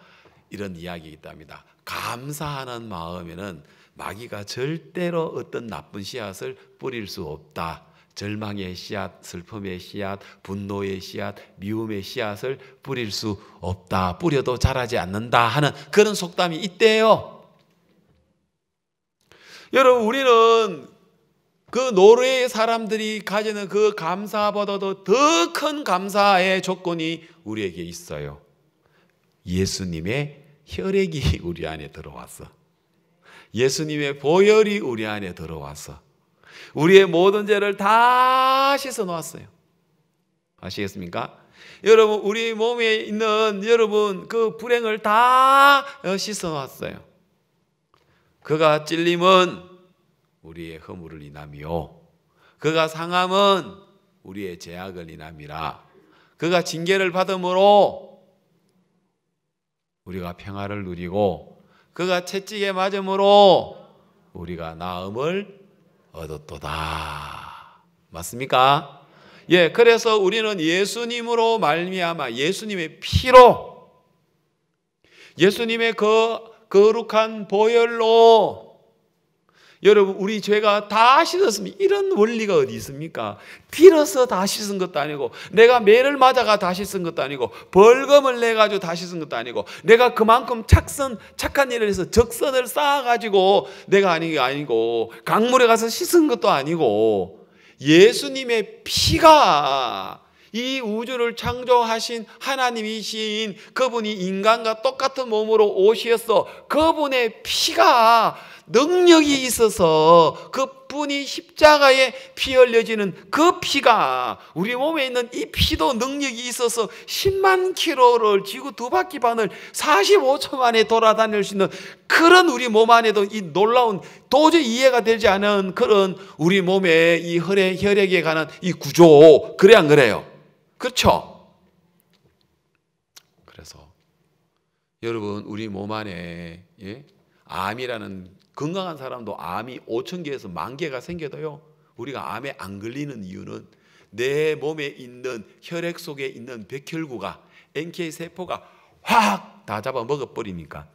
이런 이야기 있답니다. 감사하는 마음에는 마귀가 절대로 어떤 나쁜 씨앗을 뿌릴 수 없다. 절망의 씨앗, 슬픔의 씨앗, 분노의 씨앗, 미움의 씨앗을 뿌릴 수 없다. 뿌려도 자라지 않는다 하는 그런 속담이 있대요. 여러분, 우리는 그 노르웨이 사람들이 가지는 그 감사보다도 더 큰 감사의 조건이 우리에게 있어요. 예수님의 혈액이 우리 안에 들어왔어. 예수님의 보혈이 우리 안에 들어왔어. 우리의 모든 죄를 다 씻어 놓았어요. 아시겠습니까? 여러분 우리 몸에 있는 여러분 그 불행을 다 씻어놨어요. 그가 찔림은 우리의 허물을 인함이요 그가 상함은 우리의 죄악을 인함이라. 그가 징계를 받음으로 우리가 평화를 누리고 그가 채찍에 맞음으로 우리가 나음을 얻었도다. 맞습니까? 예, 그래서 우리는 예수님으로 말미암아 예수님의 피로 예수님의 그 거룩한 보혈로 여러분 우리 죄가 다 씻었습니다. 이런 원리가 어디 있습니까? 빌어서 다 씻은 것도 아니고 내가 매를 맞아가 다 씻은 것도 아니고 벌금을 내가지고 다 씻은 것도 아니고 내가 그만큼 착한 일을 해서 적선을 쌓아가지고 내가 아니고 강물에 가서 씻은 것도 아니고 예수님의 피가 이 우주를 창조하신 하나님이신 그분이 인간과 똑같은 몸으로 오셔서 그분의 피가 능력이 있어서 그분이 십자가에 피 흘려지는 그 피가 우리 몸에 있는 이 피도 능력이 있어서 10만 킬로를 지구 2바퀴 반을 45초 만에 돌아다닐 수 있는 그런 우리 몸 안에도 이 놀라운 도저히 이해가 되지 않은 그런 우리 몸의 이 혈액에 관한 이 구조 그래 안 그래요? 그렇죠? 그래서 여러분 우리 몸 안에 암이라는 건강한 사람도 암이 5,000개에서 10,000개가 생겨도요 우리가 암에 안 걸리는 이유는 내 몸에 있는 혈액 속에 있는 백혈구가 NK세포가 확 다 잡아먹어버리니까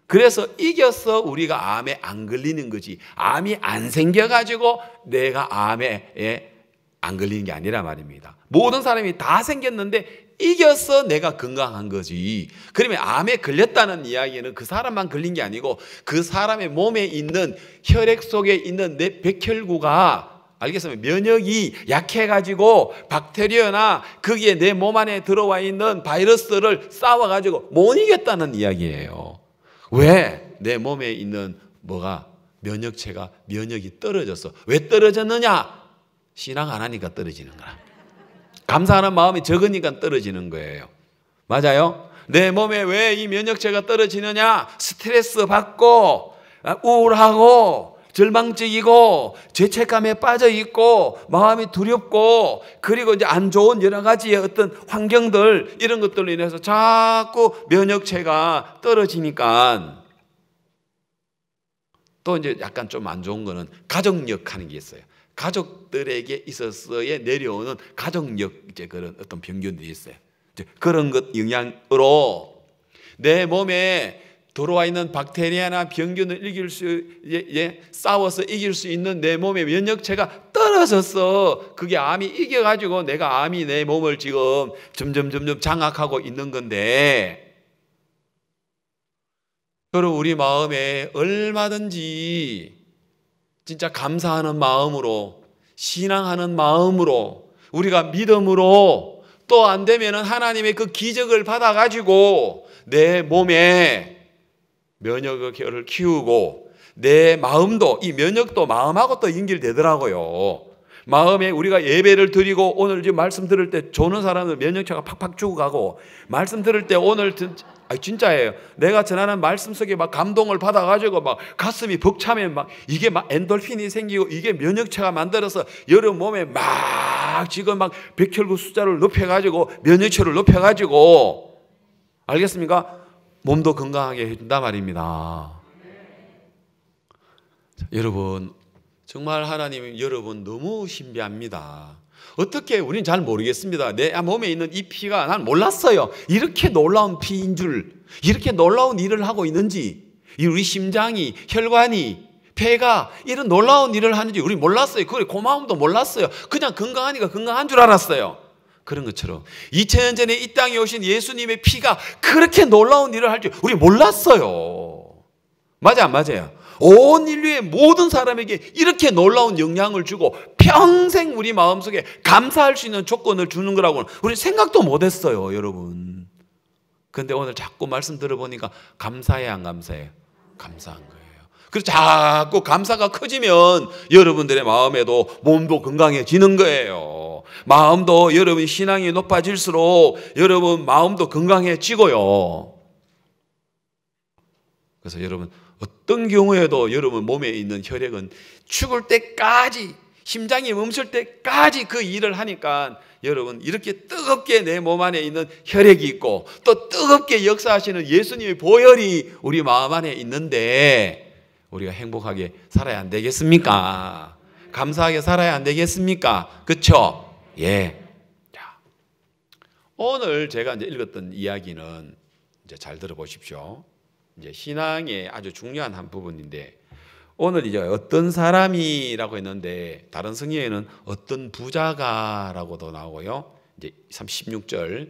그래서 이겨서 우리가 암에 안 걸리는 거지 암이 안 생겨가지고 내가 암에 안 걸리는 게 아니라 말입니다. 모든 사람이 다 생겼는데 이겨서 내가 건강한 거지. 그러면 암에 걸렸다는 이야기는 그 사람만 걸린 게 아니고 그 사람의 몸에 있는 혈액 속에 있는 내 백혈구가 알겠습니까? 면역이 약해가지고 박테리아나 거기에 내 몸 안에 들어와 있는 바이러스를 싸워가지고 못 이겼다는 이야기예요. 왜? 내 몸에 있는 면역이 떨어졌어. 왜 떨어졌느냐? 신앙 안 하니까 떨어지는 거야. 감사하는 마음이 적으니까 떨어지는 거예요. 맞아요? 내 몸에 왜 이 면역체가 떨어지느냐? 스트레스 받고 우울하고 절망적이고 죄책감에 빠져 있고 마음이 두렵고 그리고 이제 안 좋은 여러 가지의 어떤 환경들 이런 것들로 인해서 자꾸 면역체가 떨어지니까 또 이제 약간 좀 안 좋은 거는 가족력 하는 게 있어요. 가족들에게 있어서의 내려오는 가족력 이제 그런 어떤 병균들이 있어요. 이제 그런 것 영향으로 내 몸에 들어와 있는 박테리아나 병균을 싸워서 이길 수 있는 내 몸의 면역체가 떨어져서 그게 암이 이겨가지고 내가 암이 내 몸을 지금 점점 장악하고 있는 건데 여러분 우리 마음에 얼마든지 진짜 감사하는 마음으로 신앙하는 마음으로 우리가 믿음으로 또 안 되면은 하나님의 그 기적을 받아가지고 내 몸에 면역을 키우고 내 마음도 이 면역도 마음하고 또 연결되더라고요. 마음에 우리가 예배를 드리고 오늘 지금 말씀 들을 때 조는 사람은 면역체가 팍팍 죽어가고 말씀 들을 때 오늘 진짜예요. 내가 전하는 말씀 속에 막 감동을 받아가지고 막 가슴이 벅차면 막 이게 막 엔돌핀이 생기고 이게 면역체가 만들어서 여러분 몸에 막 지금 막 백혈구 숫자를 높여가지고 면역체를 높여가지고 알겠습니까? 몸도 건강하게 해준다 말입니다. 자, 여러분 정말 하나님 여러분 너무 신비합니다. 어떻게 우리는 잘 모르겠습니다. 내 몸에 있는 이 피가 난 몰랐어요. 이렇게 놀라운 피인 줄 이렇게 놀라운 일을 하고 있는지 우리 심장이 혈관이 폐가 이런 놀라운 일을 하는지 우리 몰랐어요. 그래 고마움도 몰랐어요. 그냥 건강하니까 건강한 줄 알았어요. 그런 것처럼 2000년 전에 이 땅에 오신 예수님의 피가 그렇게 놀라운 일을 할 줄 우리 몰랐어요. 맞아 안 맞아요? 온 인류의 모든 사람에게 이렇게 놀라운 영향을 주고 평생 우리 마음속에 감사할 수 있는 조건을 주는 거라고는 우리 생각도 못했어요. 여러분 그런데 오늘 자꾸 말씀 들어보니까 감사해 안 감사해요? 감사한 거예요. 그래서 자꾸 감사가 커지면 여러분들의 마음에도 몸도 건강해지는 거예요. 마음도 여러분 신앙이 높아질수록 여러분 마음도 건강해지고요. 그래서 여러분 어떤 경우에도 여러분 몸에 있는 혈액은 죽을 때까지, 심장이 멈출 때까지 그 일을 하니까 여러분 이렇게 뜨겁게 내 몸 안에 있는 혈액이 있고 또 뜨겁게 역사하시는 예수님의 보혈이 우리 마음 안에 있는데 우리가 행복하게 살아야 안 되겠습니까? 감사하게 살아야 안 되겠습니까? 그렇죠? 예. 자, 오늘 제가 이제 읽었던 이야기는 이제 잘 들어보십시오. 이제 신앙의 아주 중요한 한 부분인데 오늘 이제 어떤 사람이라고 했는데 다른 성경에는 어떤 부자가라고도 나오고요. 이제 36절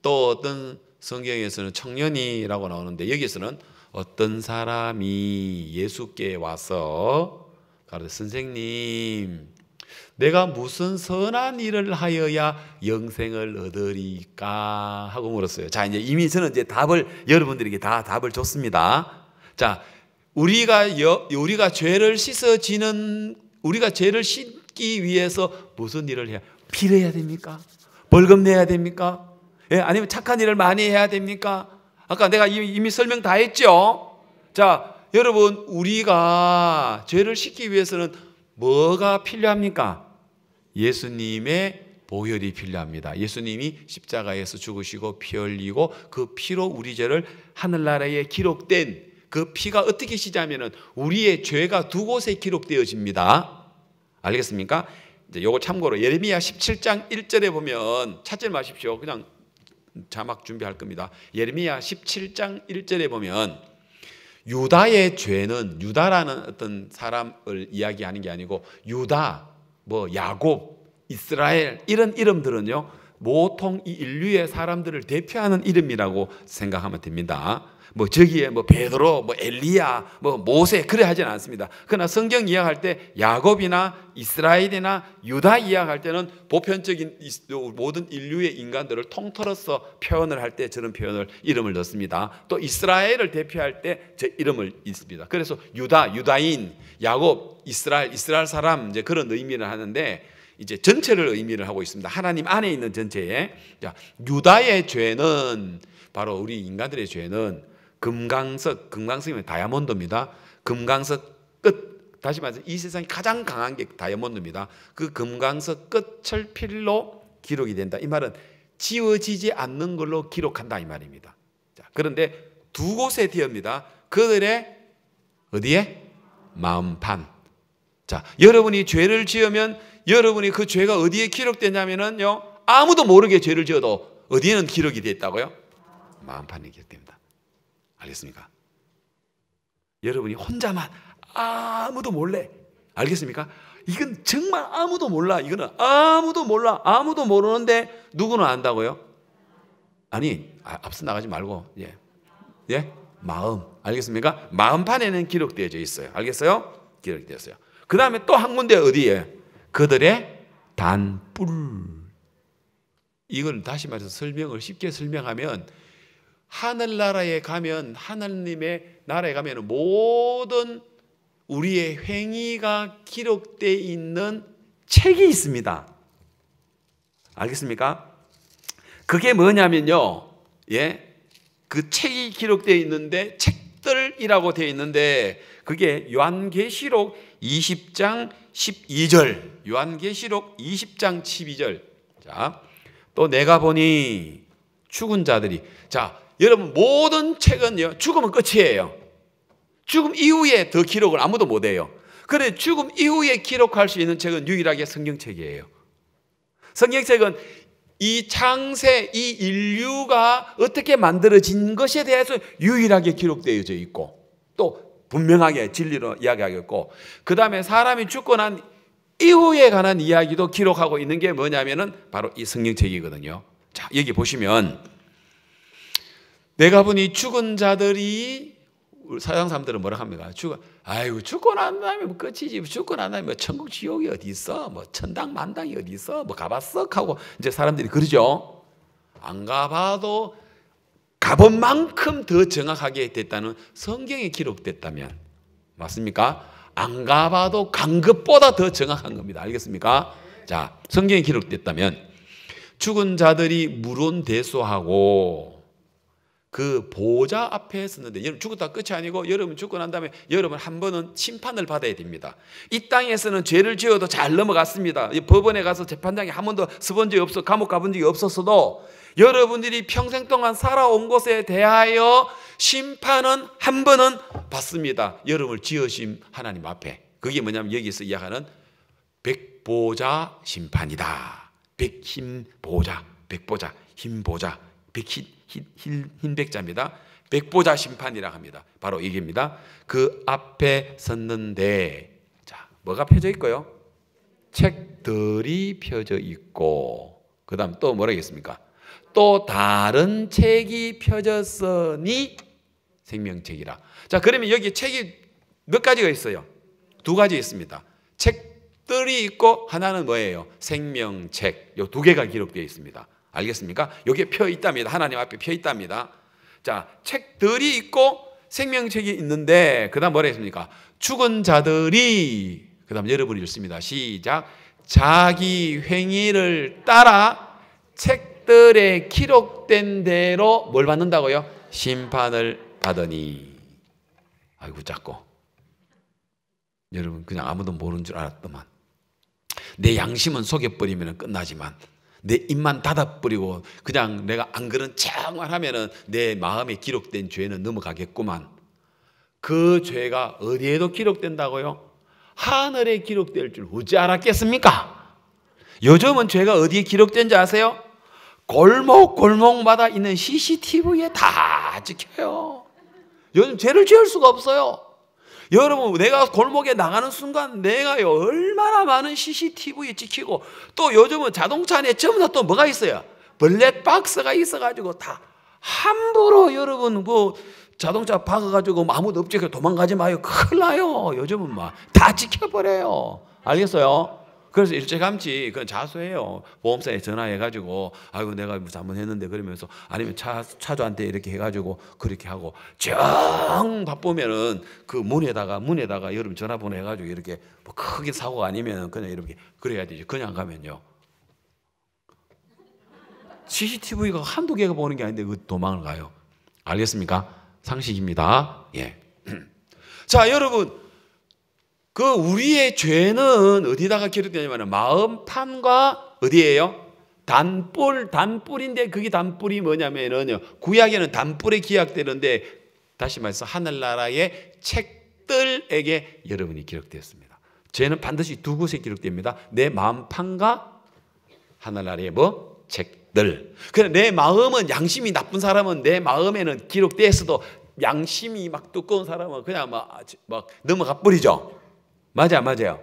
또 어떤 성경에서는 청년이라고 나오는데 여기서는 어떤 사람이 예수께 와서 가로되 선생님 내가 무슨 선한 일을 하여야 영생을 얻으리까 하고 물었어요. 자, 이제 이미 저는 이제 답을 여러분들에게 다 답을 줬습니다. 자, 우리가 죄를 우리가 죄를 씻기 위해서 무슨 일을 해야? 빌어야 됩니까? 벌금 내야 됩니까? 예, 아니면 착한 일을 많이 해야 됩니까? 아까 내가 이미 설명 다 했죠. 자, 여러분 우리가 죄를 씻기 위해서는 뭐가 필요합니까? 예수님의 보혈이 필요합니다. 예수님이 십자가에서 죽으시고 피 흘리고 그 피로 우리 죄를 하늘나라에 기록된 그 피가 어떻게 시작하면은 우리의 죄가 두 곳에 기록되어집니다. 알겠습니까? 이제 요거 참고로 예레미야 17장 1절에 보면 찾지 마십시오. 그냥 자막 준비할 겁니다. 예레미야 17장 1절에 보면 유다의 죄는 유다라는 어떤 사람을 이야기하는 게 아니고 유다, 뭐 야곱, 이스라엘 이런 이름들은요 보통 이 인류의 사람들을 대표하는 이름이라고 생각하면 됩니다. 뭐 저기에 뭐 베드로, 뭐 엘리야, 뭐 모세 그래 하지는 않습니다. 그러나 성경 이야기할 때 야곱이나 이스라엘이나 유다 이야기할 때는 보편적인 모든 인류의 인간들을 통틀어서 표현을 할 때 저런 표현을 이름을 넣습니다. 또 이스라엘을 대표할 때 제 이름을 있습니다. 그래서 유다, 유다인, 야곱, 이스라엘 사람 이제 그런 의미를 하는데 이제 전체를 의미를 하고 있습니다. 하나님 안에 있는 전체에. 자, 유다의 죄는 바로 우리 인간들의 죄는 금강석이면 다이아몬드입니다. 금강석 끝, 다시 말해서 이 세상에 가장 강한 게 다이아몬드입니다. 그 금강석 끝 철필로 기록이 된다. 이 말은 지워지지 않는 걸로 기록한다 이 말입니다. 자, 그런데 두 곳에 되옵니다. 그들의 어디에? 마음판. 자, 여러분이 죄를 지으면 여러분이 그 죄가 어디에 기록되냐면요 아무도 모르게 죄를 지어도 어디에는 기록이 됐다고요? 마음판에 기록됩니다. 알겠습니까? 여러분이 혼자만 아무도 몰래 알겠습니까? 이건 정말 아무도 몰라. 이거는 아무도 몰라. 아무도 모르는데 누구는 안다고요? 아니 앞서 나가지 말고 예? 마음 알겠습니까? 마음판에는 기록되어져 있어요. 알겠어요? 기록되었어요. 그 다음에 또 한 군데 어디에? 그들의 단뿔. 이걸 다시 말해서 쉽게 설명하면 하늘나라에 가면 하나님의 나라에 가면 모든 우리의 행위가 기록되어 있는 책이 있습니다. 알겠습니까? 그게 뭐냐면요. 예? 그 책이 기록되어 있는데 책들이라고 되어 있는데 그게 요한계시록 20장 12절. 요한계시록 20장 12절. 자, 또 내가 보니 죽은 자들이 자, 여러분 모든 책은요 죽으면 끝이에요. 죽음 이후에 더 기록을 아무도 못해요. 그래 죽음 이후에 기록할 수 있는 책은 유일하게 성경책이에요. 성경책은 이 창세, 이 인류가 어떻게 만들어진 것에 대해서 유일하게 기록되어져 있고 또 분명하게 진리로 이야기하겠고 그 다음에 사람이 죽고 난 이후에 관한 이야기도 기록하고 있는 게 뭐냐면은 바로 이 성경책이거든요. 자, 여기 보시면 내가 보니 죽은 자들이 서양 사람들은 뭐라 합니까? 죽고 난 다음에 뭐 끝이지. 죽고 난 다음에 뭐 천국 지옥이 어디 있어? 뭐 천당 만당이 어디 있어? 뭐 가봤어? 하고 이제 사람들이 그러죠. 안 가봐도 가본 만큼 더 정확하게 됐다는 성경에 기록됐다면 맞습니까? 안 가봐도 간 것보다 더 정확한 겁니다. 알겠습니까? 자, 성경에 기록됐다면 죽은 자들이 물론대소하고 그 보좌 앞에 섰는데, 여러분 죽었다 끝이 아니고 여러분 죽고 난 다음에 여러분 한 번은 심판을 받아야 됩니다. 이 땅에서는 죄를 지어도 잘 넘어갔습니다. 법원에 가서 재판장에 한 번도 서본 적이 없어, 감옥 가본 적이 없었어도 여러분들이 평생 동안 살아온 것에 대하여 심판은 한 번은 받습니다. 여러분을 지으신 하나님 앞에. 그게 뭐냐면 여기서 이야기하는 백보자 심판이다. 백흰보자, 백보자, 흰보자, 흰백자입니다. 백보자 심판이라 합니다. 바로 이게입니다. 그 앞에 섰는데, 자, 뭐가 펴져 있고요? 책들이 펴져 있고, 그 다음 또 뭐라 했습니까? 또 다른 책이 펴졌으니 생명책이라. 자, 그러면 여기 책이 몇 가지가 있어요? 두 가지 있습니다. 책들이 있고 하나는 뭐예요? 생명책. 요 두 개가 기록되어 있습니다. 알겠습니까? 여기에 펴 있답니다. 하나님 앞에 펴 있답니다. 자, 책들이 있고 생명책이 있는데, 그 다음 뭐라 했습니까? 죽은 자들이, 그 다음 여러분이 읽습니다. 시작. 자기 행위를 따라 책들에 기록된 대로 뭘 받는다고요? 심판을 받으니. 아이고 작고. 여러분 그냥 아무도 모르는 줄 알았더만. 내 양심은 속여버리면 끝나지만 내 입만 닫아버리고 그냥 내가 안 그런 척만 하면은 내 마음에 기록된 죄는 넘어가겠구만. 그 죄가 어디에도 기록된다고요? 하늘에 기록될 줄 어찌 알았겠습니까? 요즘은 죄가 어디에 기록된지 아세요? 골목골목마다 있는 CCTV에 다 찍혀요. 요즘 죄를 지을 수가 없어요. 여러분, 내가 골목에 나가는 순간 내가요 얼마나 많은 CCTV에 찍히고, 또 요즘은 자동차 안에 전부 다 또 뭐가 있어요? 블랙박스가 있어가지고 다 함부로 여러분 뭐 자동차 박아가지고 아무도 없지 도망가지 마요. 큰일 나요. 요즘은 막 다 찍혀버려요. 알겠어요? 그래서 일찌감치 그건 자수해요. 보험사에 전화해가지고 아이고 내가 뭐 잘못했는데 그러면서, 아니면 차주한테 이렇게 해가지고 그렇게 하고, 정 바쁘면은 그 문에다가 여러분 전화번호 해가지고 이렇게 뭐 크게 사고가 아니면 그냥 이렇게 그래야 되지. 그냥 가면요 CCTV가 한두 개가 보는 게 아닌데 그 도망을 가요. 알겠습니까? 상식입니다. 예. 자, 여러분. 그 우리의 죄는 어디다가 기록되냐면 마음판과 어디예요? 단뿔인데, 그게 단뿔이 뭐냐면요, 구약에는 단뿔에 기약되는데, 다시 말해서 하늘나라의 책들에게 여러분이 기록되었습니다. 죄는 반드시 두 곳에 기록됩니다. 내 마음판과 하늘나라의 뭐? 책들. 그래, 내 마음은, 양심이 나쁜 사람은 내 마음에는 기록되었어도 양심이 막 두꺼운 사람은 그냥 막 넘어가 버리죠. 맞아요.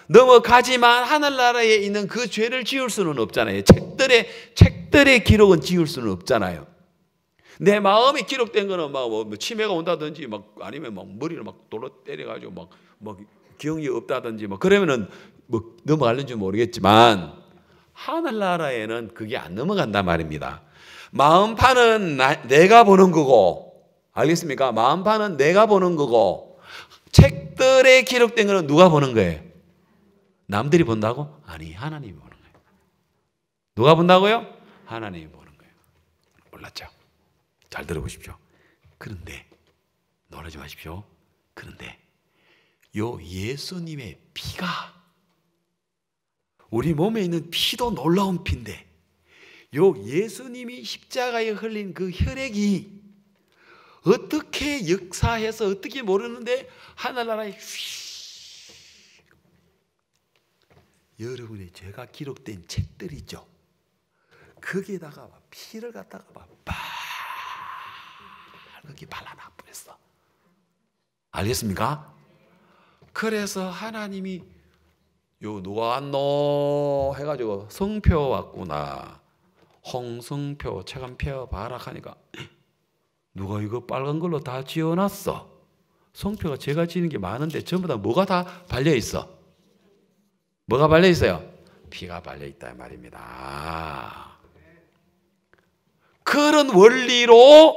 넘어가지만 하늘나라에 있는 그 죄를 지울 수는 없잖아요. 책들의 기록은 지울 수는 없잖아요. 내 마음에 기록된 거는 뭐 치매가 온다든지 아니면 머리를 돌로 때려가지고 기억이 없다든지 그러면은 넘어갈는지 모르겠지만, 하늘나라에는 그게 안 넘어간단 말입니다. 마음판은 내가 보는 거고, 알겠습니까? 마음판은 내가 보는 거고, 책들에 기록된 거는 누가 보는 거예요? 남들이 본다고? 아니, 하나님이 보는 거예요. 누가 본다고요? 하나님이 보는 거예요. 몰랐죠? 잘 들어보십시오. 그런데 놀라지 마십시오. 그런데 요 예수님의 피가, 우리 몸에 있는 피도 놀라운 피인데, 요 예수님이 십자가에 흘린 그 혈액이 어떻게 역사해서 어떻게 모르는데 하늘나라에 여러분의 죄가 기록된 책들이죠. 거기에다가 피를 갖다가 빨갛게 발라놔 버렸어. 알겠습니까? 그래서 하나님이 요 누가 왔노 해가지고 성표 왔구나, 홍성표 책 한 펴 봐라 하니까, 누가 이거 빨간 걸로 다 지어놨어. 성표가 제가 지는 게 많은데 전부 다 뭐가 다 발려있어? 뭐가 발려있어요? 피가 발려있다 말입니다. 그런 원리로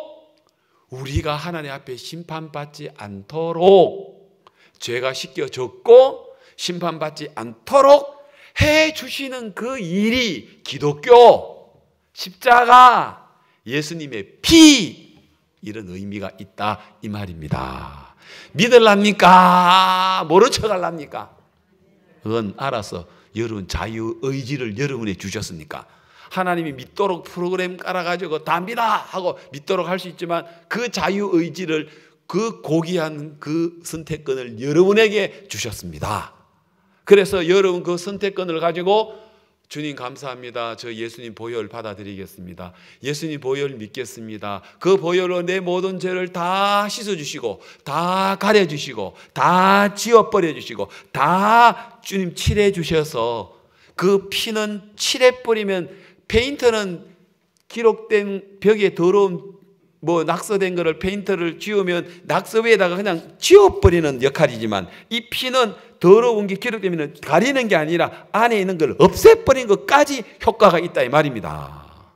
우리가 하나님 앞에 심판받지 않도록 죄가 씻겨졌고 심판받지 않도록 해주시는 그 일이 기독교, 십자가, 예수님의 피, 이런 의미가 있다 이 말입니다. 믿을랍니까? 모른 척 할랍니까? 그건 알아서 여러분 자유의지를 여러분에 주셨으니까 하나님이 믿도록 프로그램 깔아가지고 다 믿어 하고 믿도록 할 수 있지만 그 자유의지를, 그 고귀한 그 선택권을 여러분에게 주셨습니다. 그래서 여러분 그 선택권을 가지고 주님 감사합니다. 저 예수님 보혈 받아들이겠습니다. 예수님 보혈 믿겠습니다. 그 보혈로 내 모든 죄를 다 씻어주시고 다 가려주시고 다 지워버려주시고 다 주님 칠해주셔서 그 피는 칠해버리면, 페인터는 기록된 벽에 더러운 낙서된 거를 페인터를 지우면 낙서 위에다가 그냥 지워버리는 역할이지만 이 피는 더러운 게 기록되면 가리는 게 아니라 안에 있는 걸 없애버린 것까지 효과가 있다 이 말입니다.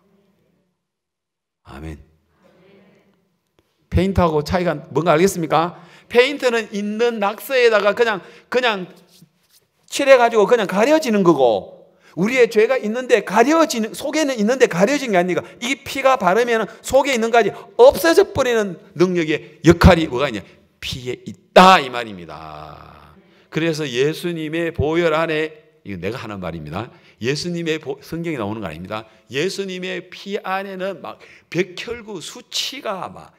아멘. 페인트하고 차이가 뭔가 알겠습니까? 페인트는 있는 낙서에다가 그냥 칠해가지고 그냥 가려지는 거고, 우리의 죄가 있는데 가려지는, 속에는 있는데 가려진 게 아니니까 이 피가 바르면 속에 있는 것까지 없어져 버리는 능력의 역할이 뭐가 있냐? 피에 있다 이 말입니다. 그래서 예수님의 보혈 안에, 이거 내가 하는 말입니다. 예수님의 성경에 나오는 거 아닙니다. 예수님의 피 안에는 막 백혈구 수치가 막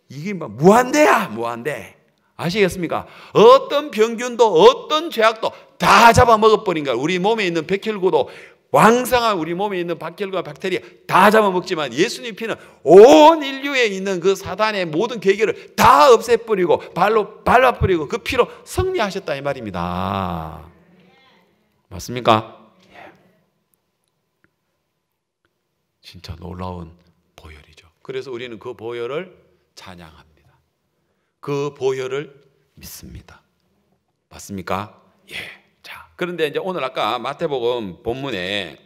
이게 막 무한대야, 무한대. 아시겠습니까? 어떤 병균도 어떤 죄악도 다 잡아먹어버린 거야. 우리 몸에 있는 백혈구도, 왕성한 우리 몸에 있는 박혈구와 박테리아 다 잡아먹지만 예수님 피는 온 인류에 있는 그 사단의 모든 계계를 다 없애버리고 발로 밟아버리고 그 피로 승리하셨다 이 말입니다. 맞습니까? 진짜 놀라운 보혈이죠. 그래서 우리는 그 보혈을 찬양합니다. 그 보혈을 믿습니다. 맞습니까? 예. 자, 그런데 이제 오늘 아까 마태복음 본문에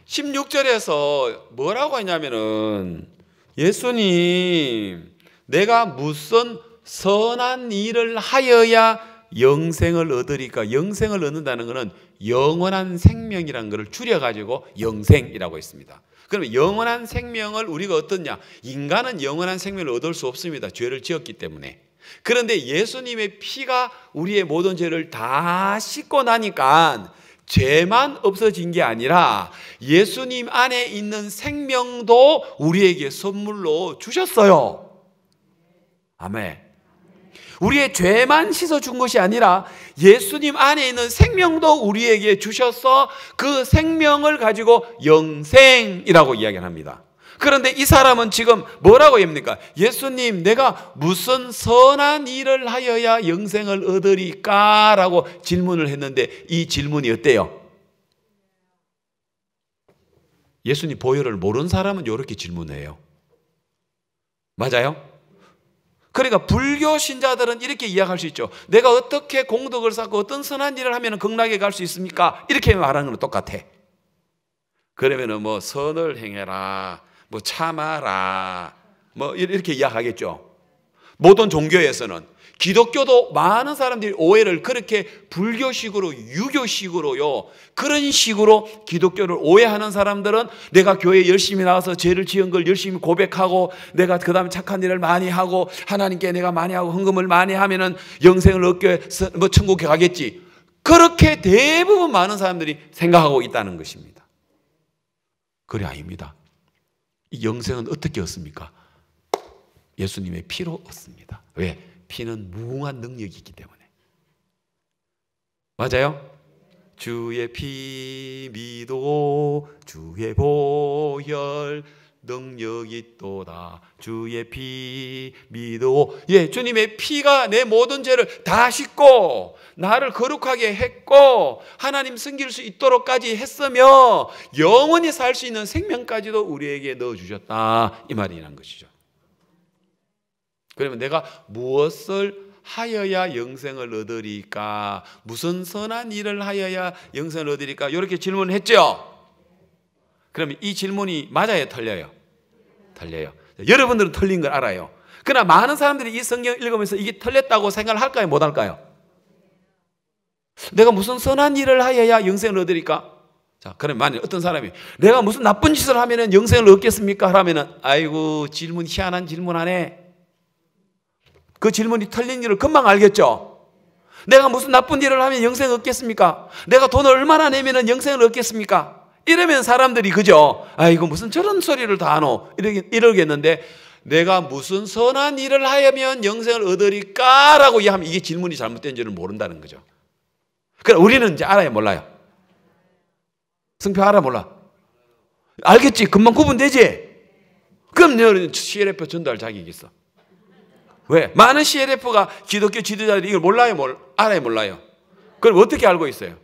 16절에서 뭐라고 했냐면은, 예수님, 내가 무슨 선한 일을 하여야 영생을 얻으리까? 영생을 얻는다는 것은 영원한 생명이라는 것을 줄여가지고 영생이라고 했습니다. 그러면 영원한 생명을 우리가 얻었냐? 인간은 영원한 생명을 얻을 수 없습니다. 죄를 지었기 때문에. 그런데 예수님의 피가 우리의 모든 죄를 다 씻고 나니까 죄만 없어진 게 아니라 예수님 안에 있는 생명도 우리에게 선물로 주셨어요. 아멘. 우리의 죄만 씻어준 것이 아니라 예수님 안에 있는 생명도 우리에게 주셔서 그 생명을 가지고 영생이라고 이야기합니다. 그런데 이 사람은 지금 뭐라고 합니까? 예수님, 내가 무슨 선한 일을 하여야 영생을 얻으리까? 라고 질문을 했는데 이 질문이 어때요? 예수님 보혈을 모르는 사람은 이렇게 질문해요. 맞아요? 그러니까 불교 신자들은 이렇게 이야기할 수 있죠. 내가 어떻게 공덕을 쌓고 어떤 선한 일을 하면 극락에 갈 수 있습니까? 이렇게 말하는 건 똑같아. 그러면은 뭐 선을 행해라, 뭐 참아라, 뭐 이렇게 이야기하겠죠. 모든 종교에서는. 기독교도 많은 사람들이 오해를 그렇게 불교식으로, 유교식으로요, 그런 식으로 기독교를 오해하는 사람들은 내가 교회에 열심히 나와서 죄를 지은 걸 열심히 고백하고 내가 그 다음에 착한 일을 많이 하고 하나님께 내가 많이 하고 헌금을 많이 하면은 영생을 얻게 해서 뭐 천국에 가겠지. 그렇게 대부분 많은 사람들이 생각하고 있다는 것입니다. 그래 아닙니다. 이 영생은 어떻게 얻습니까? 예수님의 피로 얻습니다. 왜? 피는 무궁한 능력이 있기 때문에. 맞아요? 주의 피 믿고 주의 보혈 능력이 있도다. 주의 피 믿고. 예, 주님의 피가 내 모든 죄를 다 씻고 나를 거룩하게 했고 하나님 섬길 수 있도록까지 했으며 영원히 살 수 있는 생명까지도 우리에게 넣어주셨다 이 말이라는 것이죠. 그러면 내가 무엇을 하여야 영생을 얻으리까? 무슨 선한 일을 하여야 영생을 얻으리까? 이렇게 질문을 했죠. 그러면 이 질문이 맞아요, 틀려요? 틀려요. 여러분들은 틀린 걸 알아요. 그러나 많은 사람들이 이 성경을 읽으면서 이게 틀렸다고 생각을 할까요? 못 할까요? 내가 무슨 선한 일을 하여야 영생을 얻으리까? 자, 그럼 만약 어떤 사람이 내가 무슨 나쁜 짓을 하면 영생을 얻겠습니까? 하면은 아이고, 질문 희한한 질문하네. 그 질문이 틀린 일을 금방 알겠죠? 내가 무슨 나쁜 일을 하면 영생을 얻겠습니까? 내가 돈을 얼마나 내면 영생을 얻겠습니까? 이러면 사람들이 그죠? 아이고, 무슨 저런 소리를 다 하노? 이러겠는데 내가 무슨 선한 일을 하면 영생을 얻으리까? 라고 이해하면 이게 질문이 잘못된 줄을 모른다는 거죠. 그럼 우리는 이제 알아요, 몰라요? 성표 알아, 몰라? 알겠지? 금방 구분되지? 그럼 너는 CLF 전도할 자격이 있어. 왜? 많은 CLF가 기독교 지도자들이 이걸 몰라요, 알아요, 몰라요? 그럼 어떻게 알고 있어요?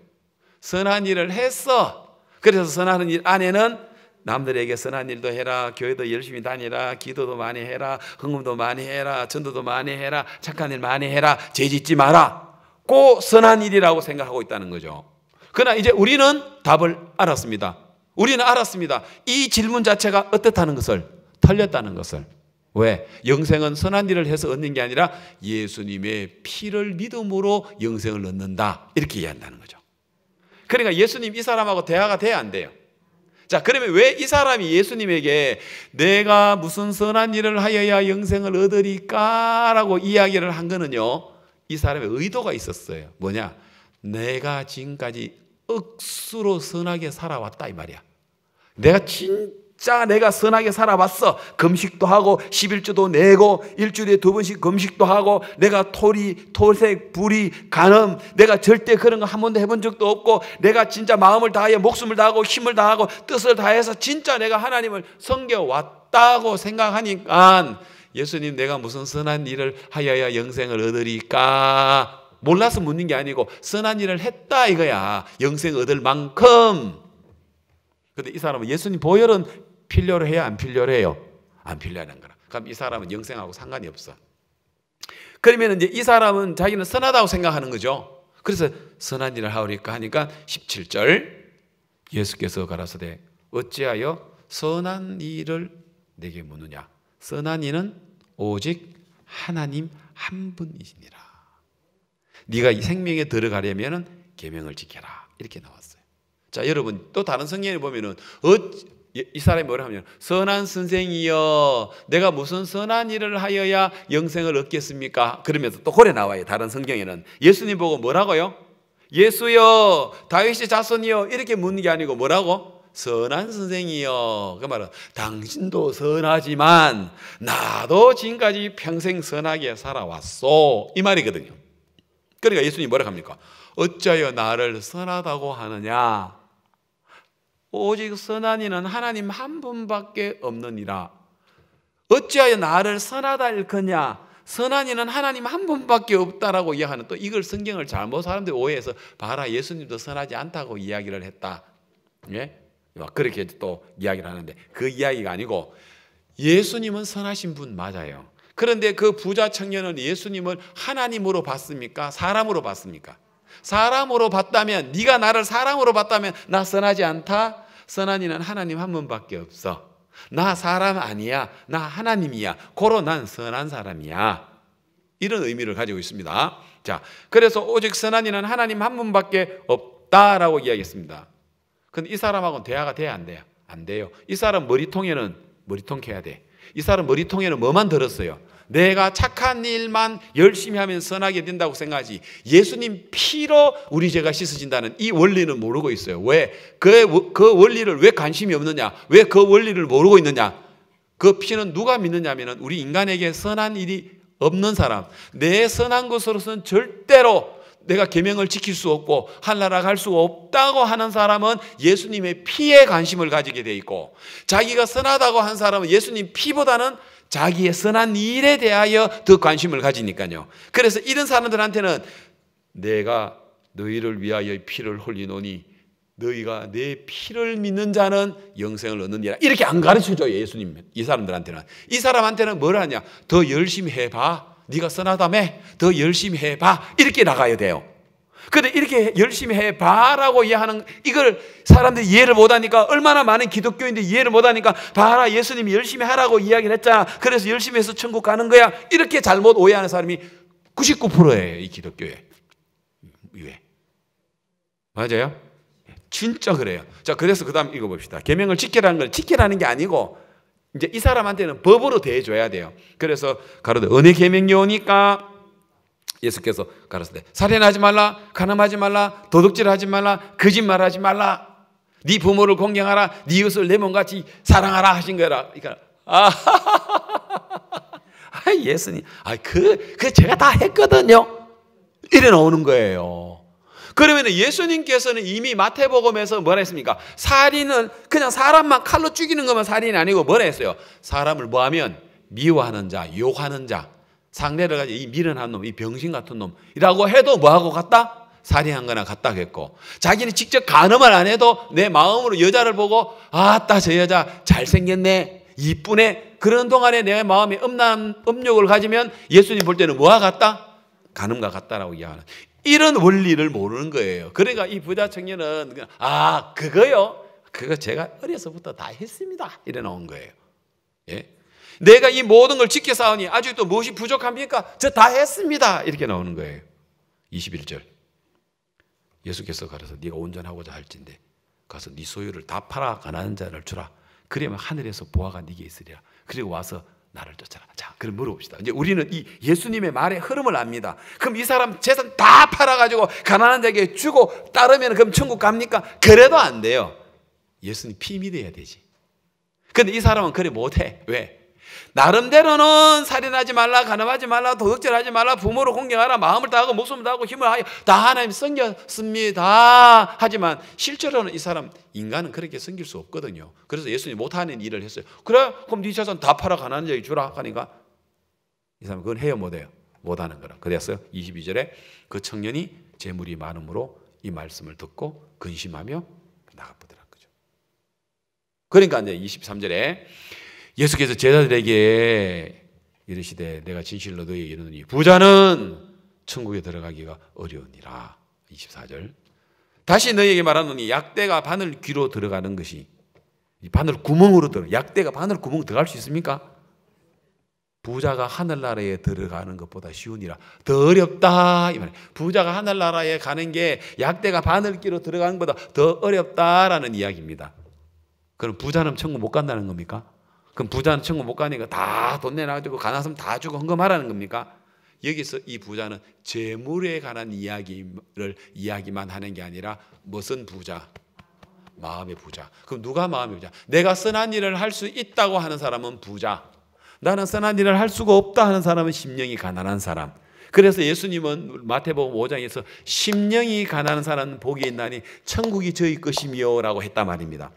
선한 일을 했어. 그래서 선한 일 안에는 남들에게 선한 일도 해라, 교회도 열심히 다니라, 기도도 많이 해라, 헌금도 많이 해라, 전도도 많이 해라, 착한 일 많이 해라, 죄 짓지 마라. 그 선한 일이라고 생각하고 있다는 거죠. 그러나 이제 우리는 답을 알았습니다. 우리는 알았습니다. 이 질문 자체가 어떻다는 것을, 틀렸다는 것을. 왜? 영생은 선한 일을 해서 얻는 게 아니라 예수님의 피를 믿음으로 영생을 얻는다. 이렇게 이해한다는 거죠. 그러니까 예수님 이 사람하고 대화가 돼야 안 돼요. 자, 그러면 왜 이 사람이 예수님에게 내가 무슨 선한 일을 하여야 영생을 얻으리까? 라고 이야기를 한 거는요, 이 사람의 의도가 있었어요. 뭐냐? 내가 지금까지 억수로 선하게 살아왔다 이 말이야. 내가 선하게 살아왔어. 금식도 하고 11조도 내고 일주일에 2번씩 금식도 하고 내가 토색, 불의, 간음 내가 절대 그런 거 한 번도 해본 적도 없고 내가 진짜 마음을 다하여 목숨을 다하고 힘을 다하고 뜻을 다해서 진짜 내가 하나님을 섬겨왔다고 생각하니까 예수님 내가 무슨 선한 일을 하여야 영생을 얻으리까? 몰라서 묻는 게 아니고 선한 일을 했다 이거야. 영생 얻을 만큼. 근데 이 사람은 예수님 보혈은 필요로 해야 안 필요로 해요? 안 필요하는 거라. 그럼 이 사람은 영생하고 상관이 없어. 그러면 이제 이 사람은 자기는 선하다고 생각하는 거죠. 그래서 선한 일을 하오리까 하니까 17절 예수께서 가라사대 어찌하여 선한 일을 내게 묻느냐? 선한 이는 오직 하나님 한 분이시니라. 네가 이 생명에 들어가려면 계명을 지켜라. 이렇게 나왔어요. 자, 여러분 또 다른 성경에 보면은 이 사람이 뭐라 하면 선한 선생이여 내가 무슨 선한 일을 하여야 영생을 얻겠습니까? 그러면서 또 고래 나와요. 다른 성경에는 예수님 보고 뭐라고요? 예수여 다윗의 자손이여 이렇게 묻는 게 아니고 뭐라고? 선한 선생이여. 그 말은 당신도 선하지만 나도 지금까지 평생 선하게 살아왔소 이 말이거든요. 그러니까 예수님이 뭐라 합니까? 어찌하여 나를 선하다고 하느냐? 오직 선한 이는 하나님 한 분밖에 없느니라. 어찌하여 나를 선하다 일컫냐? 선한 이는 하나님 한 분밖에 없다라고 이야기하는 또 이걸 성경을 잘못 사람들이 오해해서 봐라 예수님도 선하지 않다고 이야기를 했다. 예? 그렇게 또 이야기를 하는데 그 이야기가 아니고 예수님은 선하신 분 맞아요. 그런데 그 부자 청년은 예수님을 하나님으로 봤습니까? 사람으로 봤습니까? 사람으로 봤다면 네가 나를 사람으로 봤다면 나 선하지 않다? 선한 이는 하나님 한 분밖에 없어. 나 사람 아니야. 나 하나님이야. 고로 난 선한 사람이야. 이런 의미를 가지고 있습니다. 자, 그래서 오직 선한 이는 하나님 한 분밖에 없다라고 이야기했습니다. 근데 이 사람하고는 대화가 돼야 안 돼요? 안 돼요. 이 사람 머리통에는 머리통해야 돼. 이 사람 머리통에는 뭐만 들었어요? 내가 착한 일만 열심히 하면 선하게 된다고 생각하지 예수님 피로 우리 죄가 씻어진다는 이 원리는 모르고 있어요. 왜? 그 원리를 왜 관심이 없느냐? 왜 그 원리를 모르고 있느냐? 그 피는 누가 믿느냐 하면 우리 인간에게 선한 일이 없는 사람, 내 선한 것으로서는 절대로 내가 계명을 지킬 수 없고 하늘나라 갈 수 없다고 하는 사람은 예수님의 피에 관심을 가지게 돼 있고 자기가 선하다고 한 사람은 예수님 피보다는 자기의 선한 일에 대하여 더 관심을 가지니까요. 그래서 이런 사람들한테는 내가 너희를 위하여 피를 흘리노니 너희가 내 피를 믿는 자는 영생을 얻느니라. 이렇게 안 가르쳐줘요. 예수님 이 사람들한테는. 이 사람한테는 뭘 하냐? 더 열심히 해봐. 네가 선하다며 더 열심히 해봐. 이렇게 나가야 돼요. 근데 이렇게 열심히 해봐라고 이해하는, 이걸 사람들이 이해를 못하니까, 얼마나 많은 기독교인들이 이해를 못하니까 봐라, 예수님이 열심히 하라고 이야기를 했잖아, 그래서 열심히 해서 천국 가는 거야, 이렇게 잘못 오해하는 사람이 99%예요 이 기독교에. 왜? 맞아요? 진짜 그래요. 자, 그래서 그 다음 읽어봅시다. 계명을 지키라는 걸 지키라는 게 아니고 이제 이 사람한테는 법으로 대해줘야 돼요. 그래서 가로되 어느 계명이 오니까 예수께서 가라사대 살인하지 말라, 간음하지 말라, 도둑질하지 말라, 거짓말하지 말라, 네 부모를 공경하라, 네 이웃을 내 몸같이 사랑하라 하신 거라. 그러니까 예수님, 그 제가 다 했거든요. 이래 나오는 거예요. 그러면 예수님께서는 이미 마태복음에서 뭐라 했습니까? 살인은 그냥 사람만 칼로 죽이는 것만 살인이 아니고 뭐라 했어요? 사람을 뭐하면 미워하는 자, 욕하는 자, 상대를 가지고 이 미련한 놈, 이 병신 같은 놈이라고 해도 뭐하고 같다? 살인한 거나 같다겠고, 자기는 직접 간음을 안 해도 내 마음으로 여자를 보고 아따 저 여자 잘생겼네, 이쁘네, 그런 동안에 내 마음에 음욕을 가지면 예수님 볼 때는 뭐와 같다? 간음과 같다라고 이야기하는, 이런 원리를 모르는 거예요. 그러니까 이 부자 청년은 그거요? 그거 제가 어려서부터 다 했습니다, 이래 나온 거예요. 예? 내가 이 모든 걸 지켜 싸우니 아직도 무엇이 부족합니까? 저 다 했습니다, 이렇게 나오는 거예요. 21절 예수께서 가라서 네가 온전하고자 할진대 가서 네 소유를 다 팔아 가난한 자를 주라. 그러면 하늘에서 보화가 네게 있으리라. 그리고 와서 나를 쫓아라. 자, 그럼 물어봅시다. 이제 우리는 이 예수님의 말의 흐름을 압니다. 그럼 이 사람 재산 다 팔아가지고 가난한 자에게 주고 따르면 그럼 천국 갑니까? 그래도 안 돼요. 예수님 피 믿어야 되지. 근데 이 사람은 그래 못해. 왜? 나름대로는 살인하지 말라, 간음하지 말라, 도둑질하지 말라, 부모를 공경하라, 마음을 다하고 목숨을 다하고 힘을 하여 다 하나님 섬겼습니다. 하지만 실제로는 이 사람, 인간은 그렇게 섬길 수 없거든요. 그래서 예수님이 못하는 일을 했어요. 그래? 그럼 네 재산 다 팔아 가난한 자에게 주라 하니까 이 사람은 그건 해요 못해요? 못하는 거라. 그랬어요. 22절에 그 청년이 재물이 많음으로 이 말씀을 듣고 근심하며 나가보더라 거죠. 그러니까 이제 23절에 예수께서 제자들에게 이르시되 내가 진실로 너희에게 이르노니 부자는 천국에 들어가기가 어려우니라. 24절 다시 너희에게 말하노니 약대가 바늘 귀로 들어가는 것이, 바늘 구멍으로 약대가 바늘 구멍 들어갈 수 있습니까? 부자가 하늘나라에 들어가는 것보다 쉬우니라. 더 어렵다 이 말이에요. 부자가 하늘나라에 가는 게 약대가 바늘귀로 들어가는 것보다 더 어렵다라는 이야기입니다. 그럼 부자는 천국 못 간다는 겁니까? 그럼 부자는 천국 못 가니까 다 돈 내놔가지고 가난하면 다 주고 헌금하라는 겁니까? 여기서 이 부자는 재물에 관한 이야기만 하는 게 아니라 무슨 부자? 마음의 부자. 그럼 누가 마음의 부자? 내가 선한 일을 할 수 있다고 하는 사람은 부자, 나는 선한 일을 할 수가 없다 하는 사람은 심령이 가난한 사람. 그래서 예수님은 마태복음 5장에서 심령이 가난한 사람은 복이 있나니 천국이 저희 것이며 라고 했단 말입니다.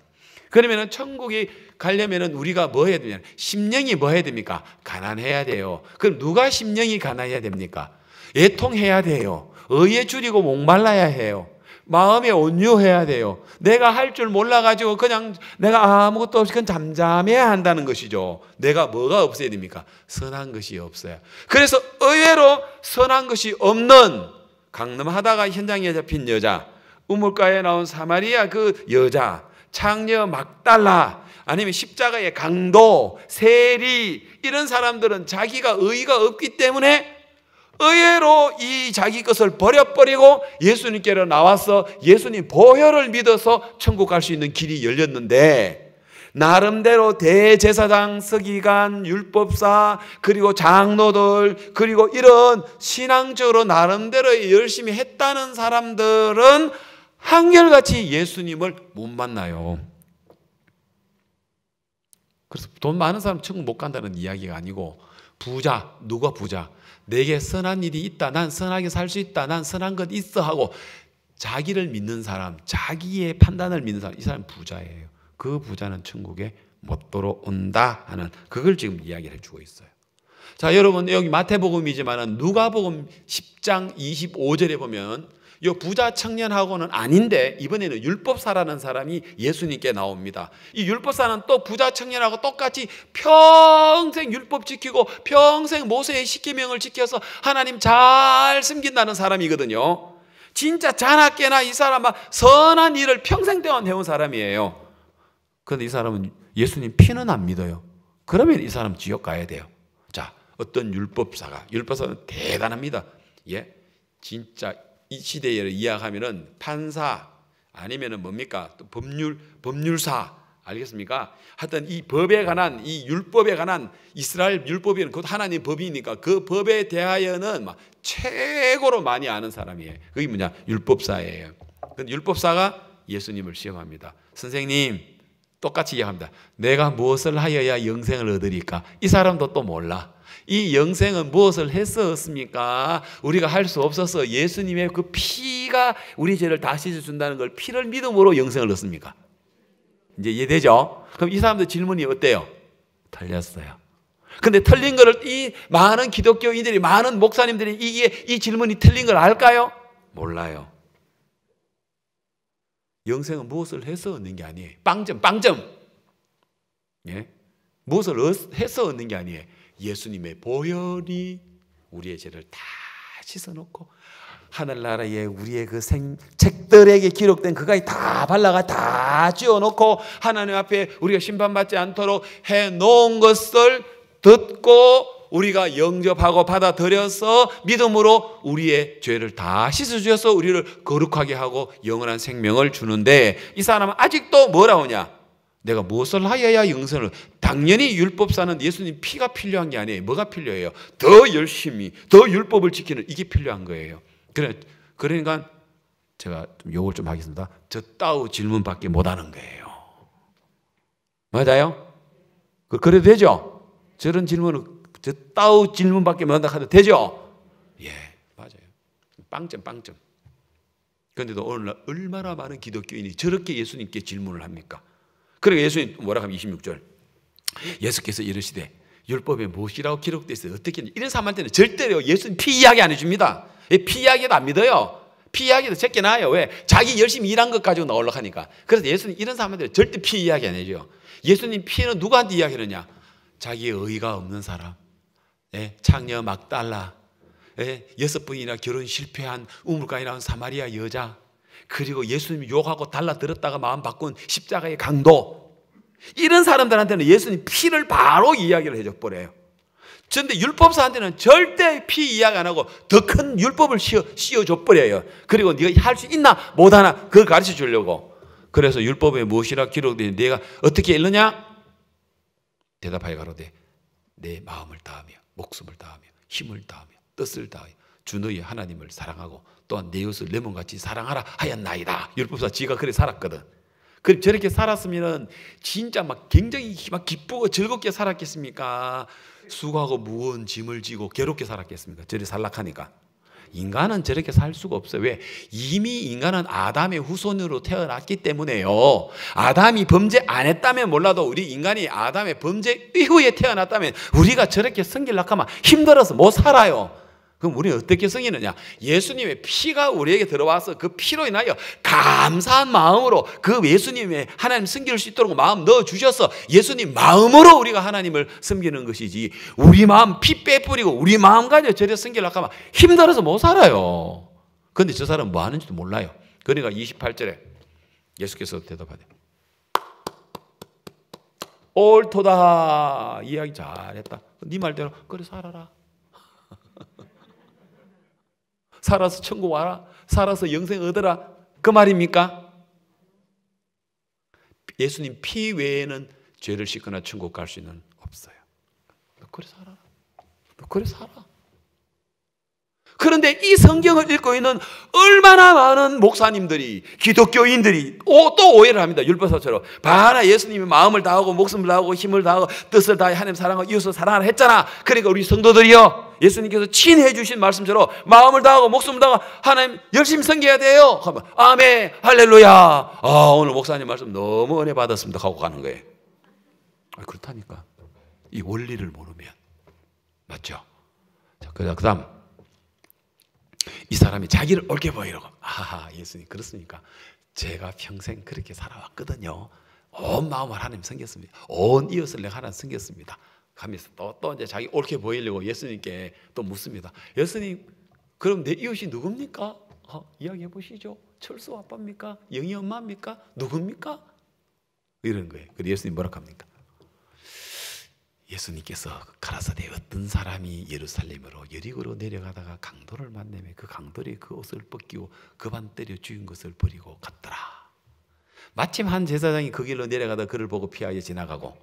그러면 천국이 가려면 우리가 뭐 해야 되냐? 심령이 뭐 해야 됩니까? 가난해야 돼요. 그럼 누가 심령이 가난해야 됩니까? 애통해야 돼요. 의에 줄이고 목말라야 해요. 마음에 온유해야 돼요. 내가 할 줄 몰라가지고 그냥 내가 아무것도 없이 그냥 잠잠해야 한다는 것이죠. 내가 뭐가 없어야 됩니까? 선한 것이 없어요. 그래서 의외로 선한 것이 없는, 강림하다가 현장에 잡힌 여자, 우물가에 나온 사마리아 그 여자, 창녀 막달라, 아니면 십자가의 강도, 세리, 이런 사람들은 자기가 의의가 없기 때문에 의외로 이 자기 것을 버려버리고 예수님께로 나와서 예수님 보혈을 믿어서 천국 갈 수 있는 길이 열렸는데, 나름대로 대제사장, 서기관, 율법사, 그리고 장로들, 그리고 이런 신앙적으로 나름대로 열심히 했다는 사람들은 한결같이 예수님을 못 만나요. 그래서 돈 많은 사람 천국 못 간다는 이야기가 아니고, 부자, 누가 부자? 내게 선한 일이 있다, 난 선하게 살 수 있다, 난 선한 것 있어 하고 자기를 믿는 사람, 자기의 판단을 믿는 사람, 이 사람은 부자예요. 그 부자는 천국에 못 들어온다 하는, 그걸 지금 이야기를 해주고 있어요. 자, 여러분, 여기 마태복음이지만 누가복음 10장 25절에 보면 이 부자 청년하고는 아닌데 이번에는 율법사라는 사람이 예수님께 나옵니다. 이 율법사는 또 부자 청년하고 똑같이 평생 율법 지키고 평생 모세의 십계명을 지켜서 하나님 잘 섬긴다는 사람이거든요. 진짜 자나깨나 이 사람은 선한 일을 평생 동안 해온 사람이에요. 그런데 이 사람은 예수님 피는 안 믿어요. 그러면 이 사람 지옥 가야 돼요. 자, 어떤 율법사는 대단합니다. 예, 진짜 이 시대에 이야기하면은 판사 아니면은 뭡니까? 또 법률사 알겠습니까? 하여튼 이 법에 관한 이 율법에 관한 이스라엘 율법이 곧 하나님 법이니까 그 법에 대하여는 막 최고로 많이 아는 사람이에요. 그게 뭐냐? 율법사예요. 근데 율법사가 예수님을 시험합니다. 선생님, 똑같이 이야기합니다. 내가 무엇을 하여야 영생을 얻으리까? 이 사람도 또 몰라. 이 영생은 무엇을 해서 얻습니까? 우리가 할 수 없어서 예수님의 그 피가 우리 죄를 다 씻어준다는 걸 피를 믿음으로 영생을 얻습니까? 이제 이해되죠? 그럼 이 사람들 질문이 어때요? 틀렸어요. 근데 틀린 거를 이 많은 기독교인들이, 많은 목사님들이 이 질문이 틀린 걸 알까요? 몰라요. 영생은 무엇을 해서 얻는 게 아니에요. 빵점. 예? 무엇을 해서 얻는 게 아니에요. 예수님의 보혈이 우리의 죄를 다 씻어놓고 하늘나라에 우리의 그 책들에게 기록된 그가 다 발라가 다 쥐어놓고 하나님 앞에 우리가 심판받지 않도록 해놓은 것을 듣고 우리가 영접하고 받아들여서 믿음으로 우리의 죄를 다 씻어주셔서 우리를 거룩하게 하고 영원한 생명을 주는데 이 사람은 아직도 뭐라고 하냐? 내가 무엇을 하여야 영생을? 당연히 율법사는 예수님 피가 필요한 게 아니에요. 뭐가 필요해요? 더 열심히 더 율법을 지키는 이게 필요한 거예요. 그러니까 제가 좀 욕을 좀 하겠습니다. 저 따위 질문밖에 못하는 거예요. 맞아요? 그래도 되죠? 저런 질문은 저 따위 질문밖에 못한다 해도 되죠? 예, 맞아요. 빵점. 그런데도 오늘날 얼마나 많은 기독교인이 저렇게 예수님께 질문을 합니까? 그러니까 예수님 뭐라 하면 26절 예수께서 이르시되 율법에 무엇이라고 기록되어 있어요? 어떻게 이런 사람한테는 절대로 예수님 피 이야기 안 해줍니다. 피 이야기도 안 믿어요. 피 이야기도 제껴놔요. 왜? 자기 열심히 일한 것 가지고 나오려고 하니까. 그래서 예수님 이런 사람한테는 절대 피 이야기 안 해줘요. 예수님 피는 누구한테 이야기하느냐? 자기의 의가 없는 사람, 창녀 막달라, 6번이나 결혼 실패한 우물가에 나온 사마리아 여자, 그리고 예수님 욕하고 달라들었다가 마음 바꾼 십자가의 강도, 이런 사람들한테는 예수님 피를 바로 이야기를 해줘 버려요. 그런데 율법사한테는 절대 피 이야기 안 하고 더 큰 율법을 씌워줘 버려요. 그리고 네가 할 수 있나 못하나 그걸 가르쳐 주려고. 그래서 율법에 무엇이라 기록되어 내가 어떻게 읽느냐? 대답하여 가로되 내 마음을 다하며 목숨을 다하며 힘을 다하며 뜻을 다하여 주 너희 하나님을 사랑하고 또한 내 이웃을 내 몸같이 사랑하라 하였나이다. 율법사 지가 그래 살았거든. 그럼 저렇게 살았으면 진짜 막 굉장히 막 기쁘고 즐겁게 살았겠습니까? 수고하고 무거운 짐을 지고 괴롭게 살았겠습니까? 저리 살락하니까. 인간은 저렇게 살 수가 없어요. 왜? 이미 인간은 아담의 후손으로 태어났기 때문에요. 아담이 범죄 안 했다면 몰라도 우리 인간이 아담의 범죄 이후에 태어났다면 우리가 저렇게 성질나게 하면 힘들어서 못 살아요. 그럼 우리는 어떻게 성기느냐? 예수님의 피가 우리에게 들어와서 그 피로 인하여 감사한 마음으로 그 예수님의 하나님 섬길 수 있도록 마음 넣어주셔서 예수님 마음으로 우리가 하나님을 섬기는 것이지, 우리 마음 피 빼뿌리고 우리 마음 가지고 저래 섬기려고 하면 힘들어서 못 살아요. 그런데 저 사람은 뭐 하는지도 몰라요. 그러니까 28절에 예수께서 대답하되 옳도다. 이야기 잘했다. 네 말대로 그래 살아라. 살아서 천국 와라. 살아서 영생 얻어라. 그 말입니까? 예수님 피 외에는 죄를 씻거나 천국 갈 수 있는 없어요. 너 그래 살아라. 너 그래 살아. 그런데 이 성경을 읽고 있는 얼마나 많은 목사님들이, 기독교인들이 또 오해를 합니다. 율법사처럼. 봐라, 예수님이 마음을 다하고 목숨을 다하고 힘을 다하고 뜻을 다해 하나님 사랑하고 이웃을 사랑하라 했잖아. 그러니까 우리 성도들이요, 예수님께서 친해 주신 말씀처럼 마음을 다하고 목숨을 다하고 하나님 열심히 섬겨야 돼요. 하면 아멘, 할렐루야. 오늘 목사님 말씀 너무 은혜 받았습니다 하고 가는 거예요. 그렇다니까. 이 원리를 모르면. 맞죠? 자, 그 다음 이 사람이 자기를 옳게 보이려고. 예수님 그렇습니까? 제가 평생 그렇게 살아왔거든요. 온 마음을 하나님 섬겼습니다. 온 이웃을 내가 하나님 섬겼습니다. 하면서 또 이제 자기 옳게 보이려고 예수님께 또 묻습니다. 예수님, 그럼 내 이웃이 누굽니까? 이야기해 보시죠. 철수 아빠입니까? 영희 엄마입니까? 누굽니까? 이런 거예요. 그래서 예수님 뭐라고 합니까? 예수님께서 가라사대 어떤 사람이 예루살렘으로 여리고로 내려가다가 강도를 만나며 그 강도리 그 옷을 벗기고 그반 때려 죽인 것을 버리고 갔더라. 마침 한 제사장이 그 길로 내려가다 그를 보고 피하여 지나가고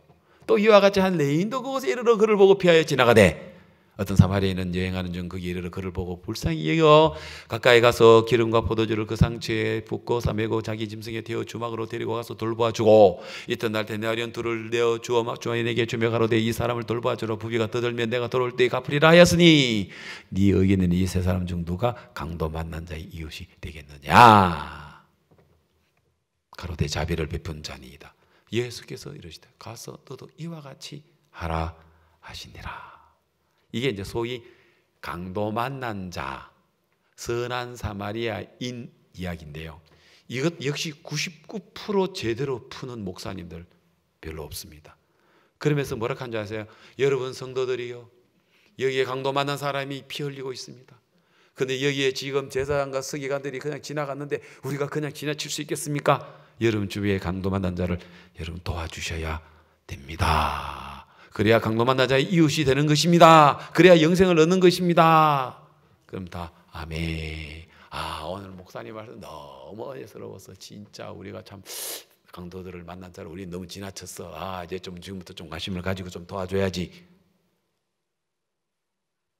또 이와 같이 한 레인도 그곳에 이르러 그를 보고 피하여 지나가되 어떤 사마리아인은 여행하는 중 거기에 이르러 그를 보고 불쌍히 여겨 가까이 가서 기름과 포도주를 그 상처에 붓고 싸매고 자기 짐승에 태워 주막으로 데리고 가서 돌보아 주고 이튿날 데나리온 둘을 내어 주인에게 주며 가로되 이 사람을 돌보아 주라 부비가 떠들면 내가 돌아올 때에 갚으리라 하였으니 네 의견은 이 세 사람 중 누가 강도 만난 자의 이웃이 되겠느냐. 가로되 자비를 베푼 자니이다. 예수께서 이르시되 가서 너도 이와 같이 하라 하시니라. 이게 이제 소위 강도 만난 자, 선한 사마리아인 이야기인데요. 이것 역시 99% 제대로 푸는 목사님들 별로 없습니다. 그러면서 뭐라 하는 줄 아세요? 여러분 성도들이요, 여기에 강도 만난 사람이 피 흘리고 있습니다. 그런데 여기에 지금 제사장과 서기관들이 그냥 지나갔는데 우리가 그냥 지나칠 수 있겠습니까? 여러분 주위에 강도 만난 자를 여러분 도와주셔야 됩니다. 그래야 강도 만난 자의 이웃이 되는 것입니다. 그래야 영생을 얻는 것입니다. 그럼 다 아멘. 오늘 목사님 말씀 너무 어예스러워서 진짜 우리가 참 강도들을 만난 자를 우리 너무 지나쳤어. 이제 좀 지금부터 좀 관심을 가지고 좀 도와줘야지.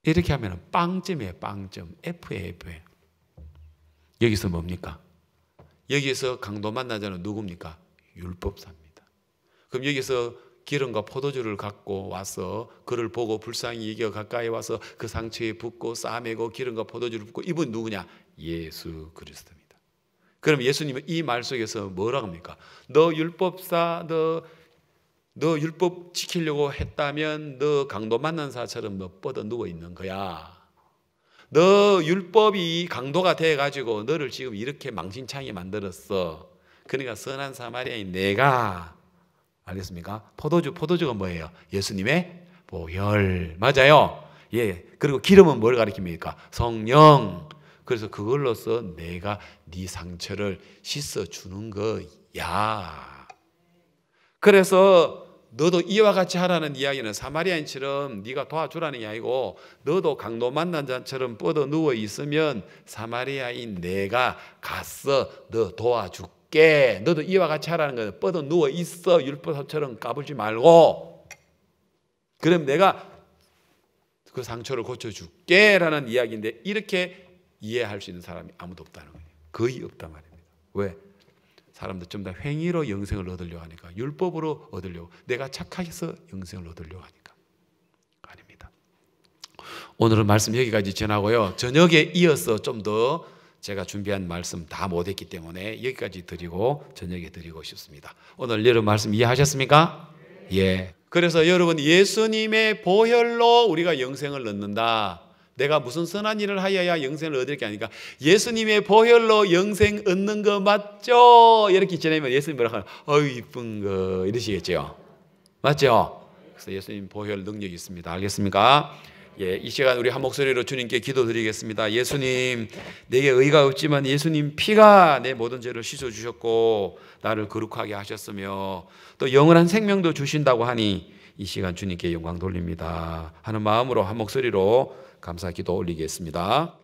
이렇게 하면 빵점이에요. 빵점. F에 F에. 여기서 뭡니까? 여기서 강도 만난 자는 누굽니까? 율법사입니다. 그럼 여기서 기름과 포도주를 갖고 와서 그를 보고 불쌍히 여겨 가까이 와서 그 상처에 붓고 싸매고 기름과 포도주를 붓고 이분 누구냐? 예수 그리스도입니다. 그럼 예수님은 이 말 속에서 뭐라고 합니까? 너 율법사, 너 율법 지키려고 했다면 너 강도 만난 사처럼 너 뻗어 누워 있는 거야. 너 율법이 강도가 돼가지고 너를 지금 이렇게 망신창이 만들었어. 그러니까 선한 사마리아인 내가, 알겠습니까? 포도주가 뭐예요? 예수님의 보혈. 맞아요. 예. 그리고 기름은 뭘 가리킵니까? 성령. 그래서 그걸로써 내가 네 상처를 씻어주는 거야. 그래서 너도 이와 같이 하라는 이야기는 사마리아인처럼 네가 도와주라는 게 아니고 너도 강도 만난 자처럼 뻗어 누워 있으면 사마리아인 내가 가서 너 도와줄게. 너도 이와 같이 하라는 거예요. 뻗어 누워 있어. 율법처럼 까불지 말고. 그럼 내가 그 상처를 고쳐줄게 라는 이야기인데 이렇게 이해할 수 있는 사람이 아무도 없다는 거예요. 거의 없단 말입니다. 왜? 사람들 좀 다 행위로 영생을 얻으려고 하니까, 율법으로 얻으려고, 내가 착하게서 영생을 얻으려고 하니까. 아닙니다. 오늘은 말씀 여기까지 전하고요. 저녁에 이어서 좀 더 제가 준비한 말씀 다 못했기 때문에 여기까지 드리고 저녁에 드리고 싶습니다. 오늘 여러분 말씀 이해하셨습니까? 예. 그래서 여러분 예수님의 보혈로 우리가 영생을 얻는다. 내가 무슨 선한 일을 하여야 영생을 얻을 게 아니까 예수님의 보혈로 영생 얻는 거 맞죠? 이렇게 지내면 예수님 뭐라고 하나? 어이 이쁜 거 이러시겠죠? 맞죠? 그래서 예수님 보혈 능력이 있습니다. 알겠습니까? 예, 이 시간 우리 한 목소리로 주님께 기도드리겠습니다. 예수님, 내게 의가 없지만 예수님 피가 내 모든 죄를 씻어주셨고 나를 거룩하게 하셨으며 또 영원한 생명도 주신다고 하니 이 시간 주님께 영광 돌립니다 하는 마음으로 한 목소리로 감사 기도 올리겠습니다.